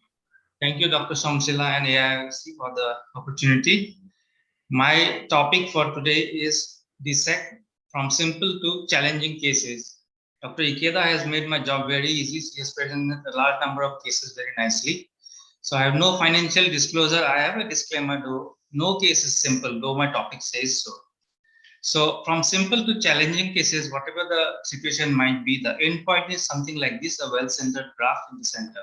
Thank you, Dr. Somsila and AIIC for the opportunity. My topic for today is dissect from simple to challenging cases. Dr. Ikeda has made my job very easy. She has presented a large number of cases very nicely. So I have no financial disclosure. I have a disclaimer though. No case is simple, though my topic says so. So from simple to challenging cases, whatever the situation might be, the end point is something like this, a well-centered graph in the center.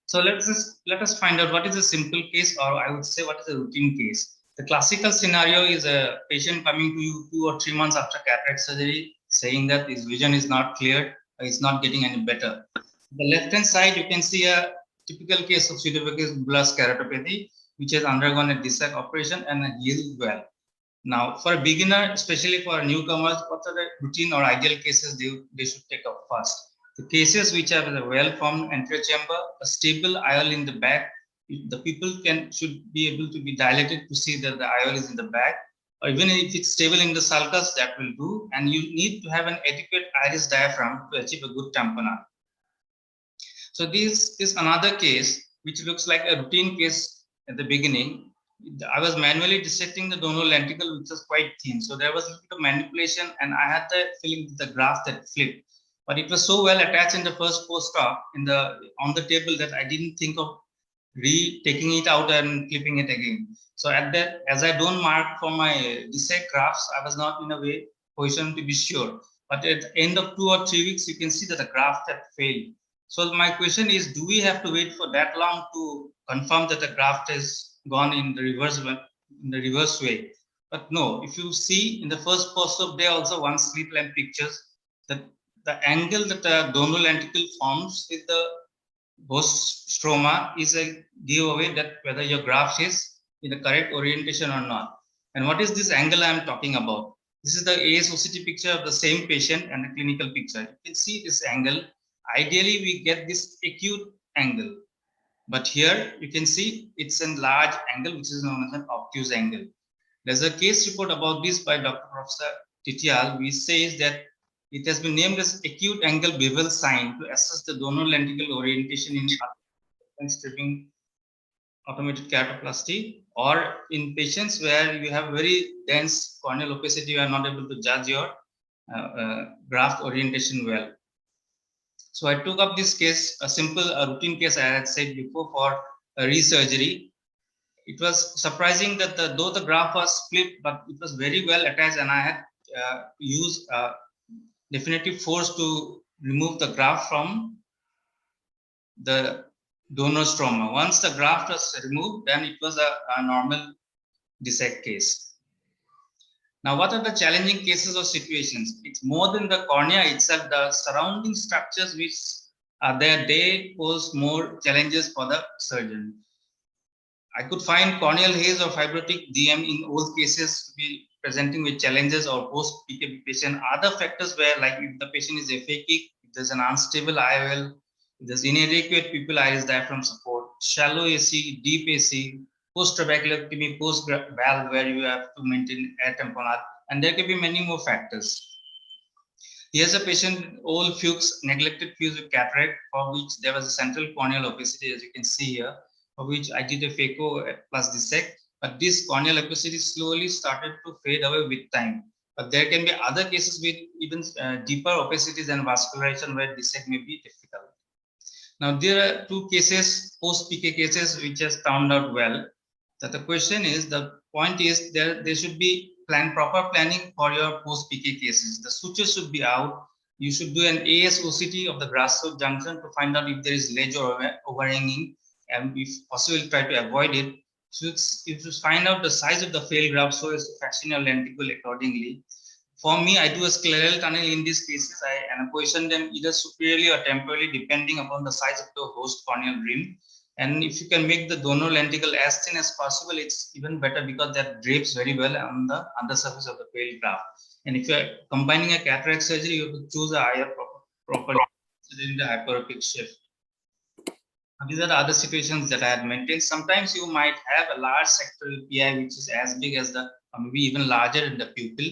So let us find out what is a simple case, or I would say what is a routine case. The classical scenario is a patient coming to you 2 or 3 months after cataract surgery, saying that his vision is not clear, or is not getting any better. On the left-hand side, you can see a typical case of pseudovertex bullous keratopathy, which has undergone a dissect operation and healed well. Now, for a beginner, especially for newcomers, what are the routine or ideal cases they should take up first? The cases which have a well-formed anterior chamber, a stable IOL in the back, the people should be able to be dilated to see that the IOL is in the back, or even if it's stable in the sulcus, that will do. And you need to have an adequate iris diaphragm to achieve a good tamponade. So this is another case which looks like a routine case at the beginning. I was manually dissecting the donor lenticle, which was quite thin. So there was a little bit of manipulation, and I had the feeling that the graft that flipped. But it was so well attached in the first post-op on the table that I didn't think of taking it out and flipping it again. So as I don't mark for my dissect grafts, I was not in a way positioned to be sure. But at the end of 2 or 3 weeks, you can see that the graft had failed. So my question is, do we have to wait for that long to confirm that the graft is gone in the reverse way? But no, if you see in the first post-op day also, one sleep lamp pictures, that the angle that the donor lenticle forms with the host stroma is a giveaway that whether your graft is in the correct orientation or not. And what is this angle I am talking about? This is the ASOCT picture of the same patient and the clinical picture. You can see this angle. Ideally, we get this acute angle. But here you can see it's a large angle, which is known as an obtuse angle. There's a case report about this by Dr. Professor Titial, which says that it has been named as acute angle bevel sign to assess the donor lenticle orientation in stripping automated keratoplasty, or in patients where you have very dense corneal opacity, you are not able to judge your graft orientation well. So I took up this case, a simple routine case I had said before, for a resurgery. It was surprising that though the graft was split, but it was very well attached, and I had used definitive force to remove the graft from the donor stroma. Once the graft was removed, then it was a normal dissect case. Now, what are the challenging cases or situations? It's more than the cornea itself, the surrounding structures which are there, they pose more challenges for the surgeon. I could find corneal haze or fibrotic DM in all cases to be presenting with challenges, or post-PKP patient. Other factors where, like if the patient is aphakic, if there's an unstable IOL, if there's inadequate pupil iris diaphragm support, shallow AC, deep AC, post-trabeculectomy, post-valve where you have to maintain air tamponade, and there can be many more factors. Here's a patient, old Fuchs, neglected fuse with cataract, for which there was a central corneal opacity, as you can see here, for which I did a phaco plus dissect, but this corneal opacity slowly started to fade away with time. But there can be other cases with even deeper opacities and vascularization where dissect may be difficult. Now, there are 2 cases, post-PK cases, which has turned out well. That the question is, the point is there should be proper planning for your post-PK cases. The sutures should be out. You should do an ASOCT of the grass-root junction to find out if there is ledge or overhanging, and if possible, try to avoid it. So you should find out the size of the failed graft so as to fashion your lenticle accordingly. For me, I do a scleral tunnel in these cases, and position them either superiorly or temporally depending upon the size of the host corneal rim. And if you can make the donor lenticle as thin as possible, it's even better because that drapes very well on the undersurface of the failed graft. And if you're combining a cataract surgery, you have to choose a higher properly in the hyperopic shift. These are the other situations that I had maintained. Sometimes you might have a large sectoral PI, which is as big as the, or maybe even larger in the pupil.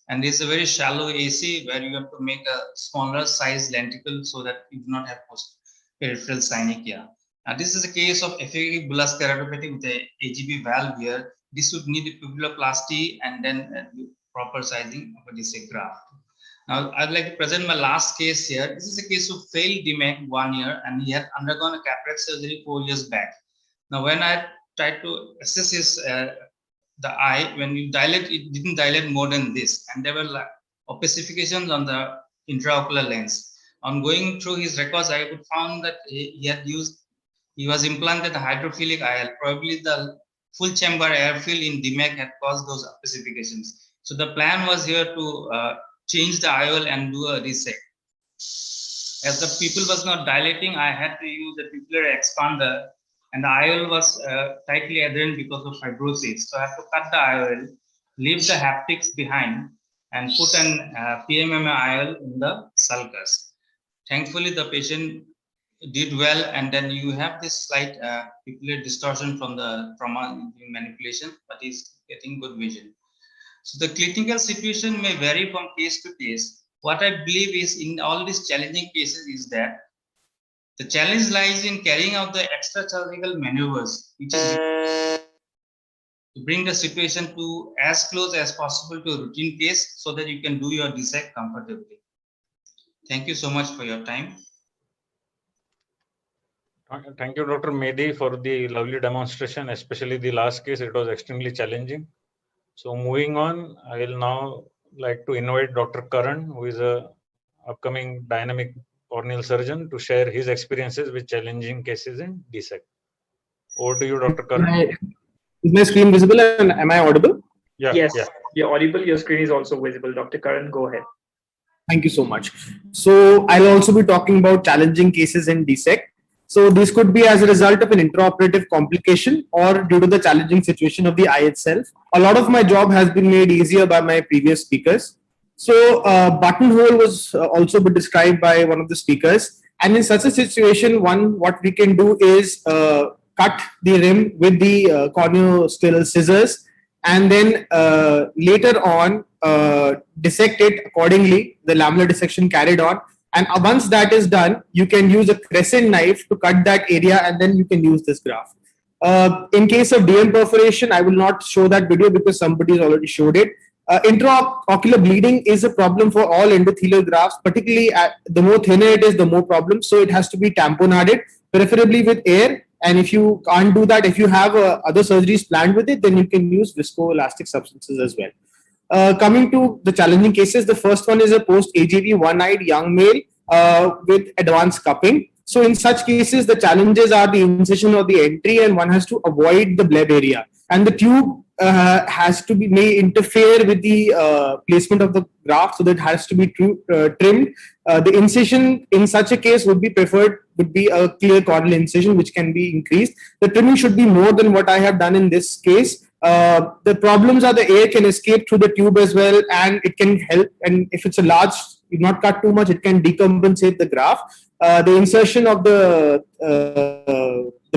And there's a very shallow AC where you have to make a smaller size lenticle so that you do not have post-peripheral synechia. Now, this is a case of FAK bullous keratopathy with a AGB valve here. This would need a pupilloplasty and then proper sizing of a disc graft. Now, I'd like to present my last case here. This is a case of failed DMEC 1 year, and he had undergone a cataract surgery 4 years back. Now, when I tried to assess his the eye, when you dilate, it didn't dilate more than this, and there were opacifications on the intraocular lens. On going through his records, I would found that he was implanted a hydrophilic IL. Probably the full chamber airfill in DMEC had caused those opacifications. So the plan was here to change the IOL and do a resect. As the pupil was not dilating, I had to use a pupillary expander, and the IOL was tightly adherent because of fibrosis. So I have to cut the IOL, leave the haptics behind, and put an PMMA IOL in the sulcus. Thankfully, the patient did well, and then you have this slight pupillary distortion from the trauma manipulation, but he's getting good vision. So the clinical situation may vary from case to case. What I believe is in all these challenging cases is that the challenge lies in carrying out the extrasurgical maneuvers, which is to bring the situation to as close as possible to a routine case so that you can do your dissect comfortably. Thank you so much for your time. Thank you, Dr. Mehdi, for the lovely demonstration, especially the last case. It was extremely challenging. So moving on, I will now like to invite Dr. Karan, who is a upcoming dynamic corneal surgeon, to share his experiences with challenging cases in DSEC. Over to you, Dr. Karan. Is my screen visible and am I audible? Yeah, yes, yeah. You're audible. Your screen is also visible. Dr. Karan, go ahead. Thank you so much. So I'll also be talking about challenging cases in DSEC. So this could be as a result of an intraoperative complication or due to the challenging situation of the eye itself. A lot of my job has been made easier by my previous speakers. So buttonhole was also been described by one of the speakers. And in such a situation, what we can do is cut the rim with the corneosteral scissors, and then later on dissect it accordingly, the lamellar dissection carried on. And once that is done, you can use a crescent knife to cut that area, and then you can use this graft. In case of DM perforation, I will not show that video because somebody has already showed it. Intraocular bleeding is a problem for all endothelial grafts, particularly the more thinner it is, the more problem. So it has to be tamponaded, preferably with air. And if you can't do that, if you have other surgeries planned with it, then you can use viscoelastic substances as well. Coming to the challenging cases, the first one is a post-AGV one-eyed young male with advanced cupping. So in such cases, the challenges are the incision or the entry, and one has to avoid the bleb area. And the tube may interfere with the placement of the graft, so that it has to be trimmed. The incision in such a case would be preferred, would be a clear corneal incision, which can be increased. The trimming should be more than what I have done in this case. The problems are the air can escape through the tube as well, and it can help. And if it's a large, you not cut too much, it can decompensate the graft. The insertion of the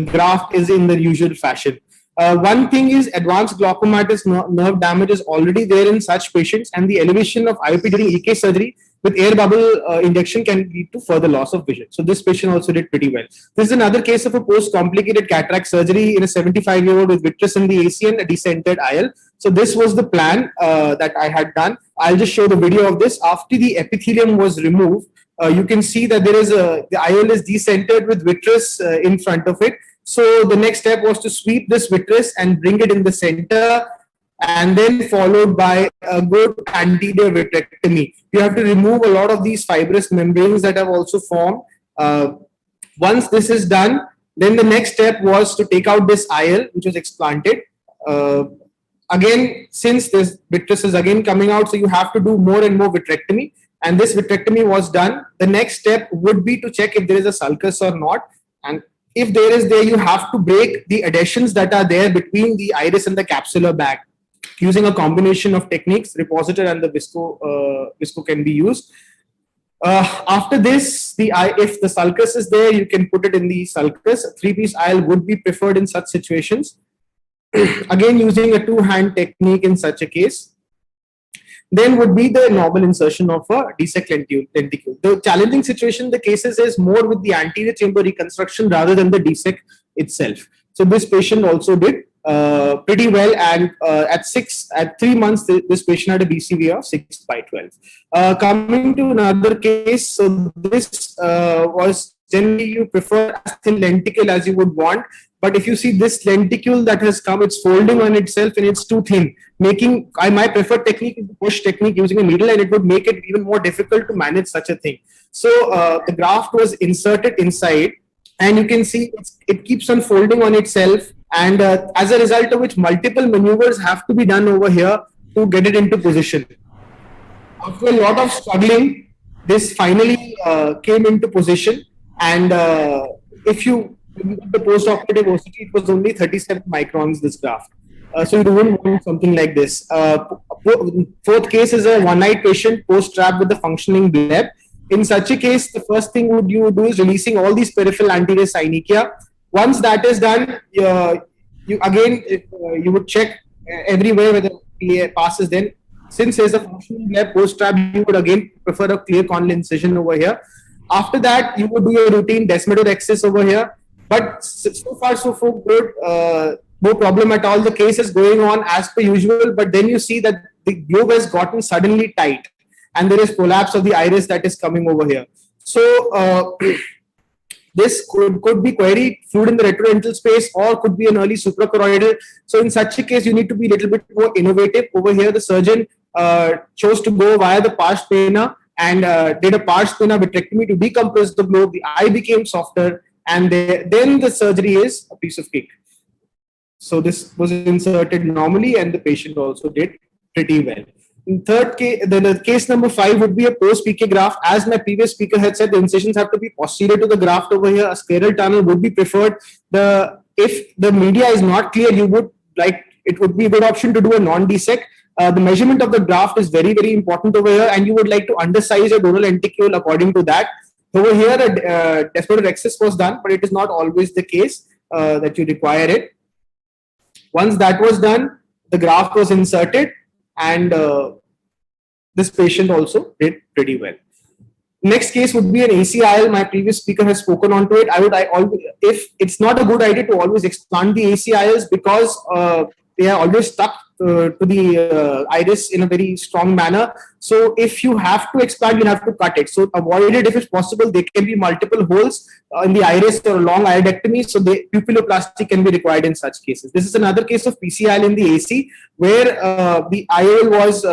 graft is in the usual fashion. One thing is advanced glaucomatous nerve damage is already there in such patients, and the elevation of IOP during EK surgery with air bubble injection can lead to further loss of vision. So this patient also did pretty well. This is another case of a post-complicated cataract surgery in a 75-year-old with vitreous in the AC and a decentered IL. So this was the plan that I had done. I'll just show the video of this. After the epithelium was removed, you can see that there is the IL is decentered with vitreous in front of it. So the next step was to sweep this vitreous and bring it in the center, and then followed by a good anterior vitrectomy. You have to remove a lot of these fibrous membranes that have also formed. Once this is done, then the next step was to take out this IL, which was explanted. Again, since this vitreous is again coming out, so you have to do more and more vitrectomy. And this vitrectomy was done. The next step would be to check if there is a sulcus or not. And if there is you have to break the adhesions that are there between the iris and the capsular bag. Using a combination of techniques, Repositor and the visco can be used. After this, if the sulcus is there, you can put it in the sulcus. A 3-piece IL would be preferred in such situations. Again, using a 2-hand technique in such a case. Then would be the normal insertion of a DSEK lenticule. The challenging situation in the cases is more with the anterior chamber reconstruction rather than the DSEK itself. So this patient also did pretty well, and at 3 months, this patient had a BCVA of 6/12. Coming to another case, so this was generally you prefer as thin lenticle as you would want, but if you see this lenticule that has come, it's folding on itself and it's too thin, making my preferred technique is the push technique using a needle, and it would make it even more difficult to manage such a thing. So the graft was inserted inside, and you can see it keeps on folding on itself, and as a result of which multiple maneuvers have to be done over here to get it into position. After a lot of struggling, this finally came into position, and if you the post-operative OCT, it was only 37 microns, this graft. So you don't want something like this. Fourth case is a one-eyed patient post-trap with the functioning bleb. In such a case, the first thing you would do is releasing all these peripheral anterior synechia. Once that is done, you would check everywhere whether PA passes. Then, since there's a functioning bleb post-trap, you would again prefer a clear corneal incision over here. After that, you would do your routine desmodorexis over here. But so far, so good. No problem at all. The case is going on as per usual, but then you see that the globe has gotten suddenly tight, and there is prolapse of the iris that is coming over here. So this could be query fluid in the retrodental space, or could be an early suprachoroidal. So in such a case, you need to be a little bit more innovative. Over here, the surgeon chose to go via the pars plana and did a pars plana vitrectomy to decompress the globe. The eye became softer, and then the surgery is a piece of cake. So this was inserted normally, and the patient also did pretty well. In third case, the case number 5 would be a post-PK graft. As my previous speaker had said, the incisions have to be posterior to the graft over here. A scleral tunnel would be preferred. If the media is not clear, it would be a good option to do a non-DSEK. The measurement of the graft is very, very important over here, and you would like to undersize your donor lenticule according to that. Over here, a desmodorexis was done, but it is not always the case that you require it. Once that was done, the graft was inserted, and this patient also did pretty well. Next case would be an ACIL. My previous speaker has spoken on to it. If it's not a good idea to always explant the ACILs, because they are always stuck to the iris in a very strong manner. So if you have to explant, you have to cut it. So avoid it if it's possible. There can be multiple holes in the iris or long iridectomy. So the pupilloplasty can be required in such cases. This is another case of PCIL in the AC, where the IOL was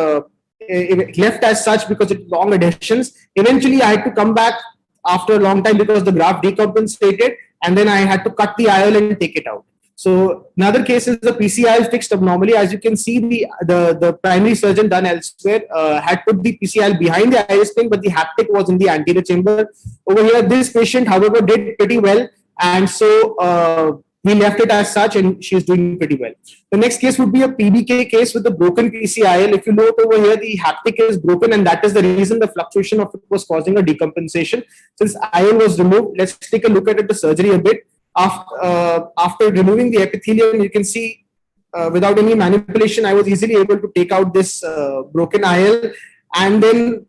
left as such because it's long adhesions. Eventually, I had to come back after a long time because the graft decompensated, and then I had to cut the IOL and take it out. So another case is the PCIL fixed abnormally. As you can see, the primary surgeon done elsewhere had put the PCIL behind the iris plane, but the haptic was in the anterior chamber. Over here, this patient, however, did pretty well, and so we left it as such, and she's doing pretty well. The next case would be a PBK case with the broken PCIL. If you note over here, the haptic is broken, and that is the reason the fluctuation of it was causing a decompensation. Since IOL was removed, let's take a look at the surgery a bit. After removing the epithelium, you can see without any manipulation, I was easily able to take out this broken IOL, and then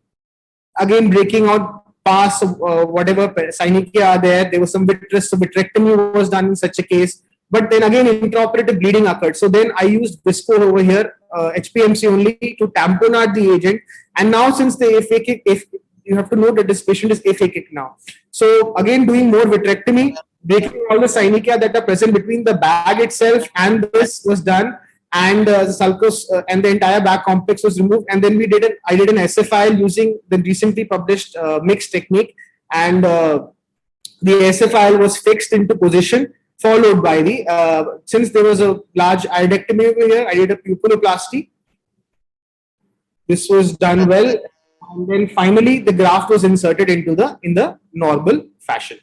again breaking out pars whatever synechia are there. There was some vitreous, so vitrectomy was done in such a case. But then again, intraoperative bleeding occurred. So then I used Visco over here, HPMC only, to tamponade the agent. And now since the if you have to note that this patient is aphakic now. So again, doing more vitrectomy, breaking all the synechia that are present between the bag itself and this was done, and the sulcus and the entire bag complex was removed. And then I did an SFIL using the recently published mixed technique, and the SFIL was fixed into position, followed by the since there was a large iridectomy over here, I did a pupilloplasty. This was done well, and then finally the graft was inserted into in the normal fashion.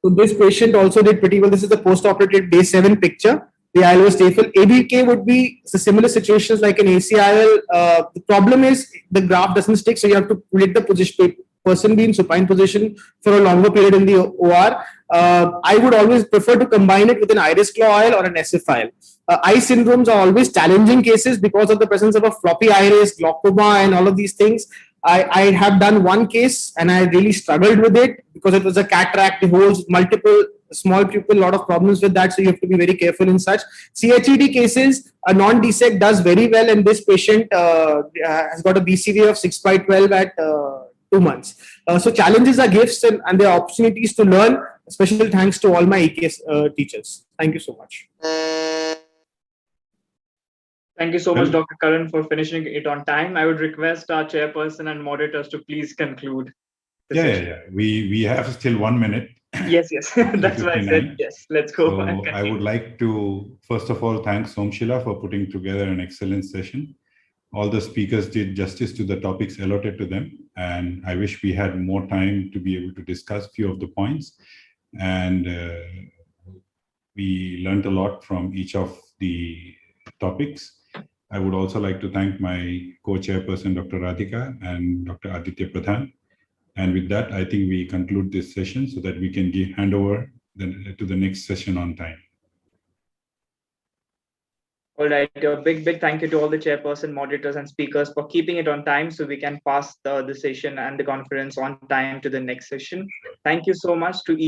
So this patient also did pretty well. This is the post-operative day 7 picture. the IL was stable. ABK would be similar situations like an ACIL. The problem is the graft doesn't stick, so you have to let the person be in supine position for a longer period in the OR. I would always prefer to combine it with an iris claw IL or an SF-IL. Eye syndromes are always challenging cases because of the presence of a floppy iris, glaucoma, and all of these things. I have done one case and I really struggled with it because it was a cataract, it holds multiple small pupil, a lot of problems with that. So you have to be very careful in such. CHED cases, a non-DSEC does very well, and this patient has got a BCVA of 6/12 at 2 months. So challenges are gifts and there are opportunities to learn. Special thanks to all my EKS teachers. Thank you so much. Thank you so much, Dr. Karan, for finishing it on time. I would request our chairperson and moderators to please conclude. Yeah. We have still 1 minute. Yes. That's why I said yes. Let's go. So I would like to, first of all, thank Somshila for putting together an excellent session. All the speakers did justice to the topics allotted to them. And I wish we had more time to be able to discuss a few of the points. And we learned a lot from each of the topics. I would also like to thank my co-chairperson, Dr. Radhika, and Dr. Aditya Pradhan. And with that, I think we conclude this session so that we can hand over to the next session on time. All right. A big thank you to all the chairperson, moderators, and speakers for keeping it on time so we can pass the session and the conference on time to the next session. Thank you so much to each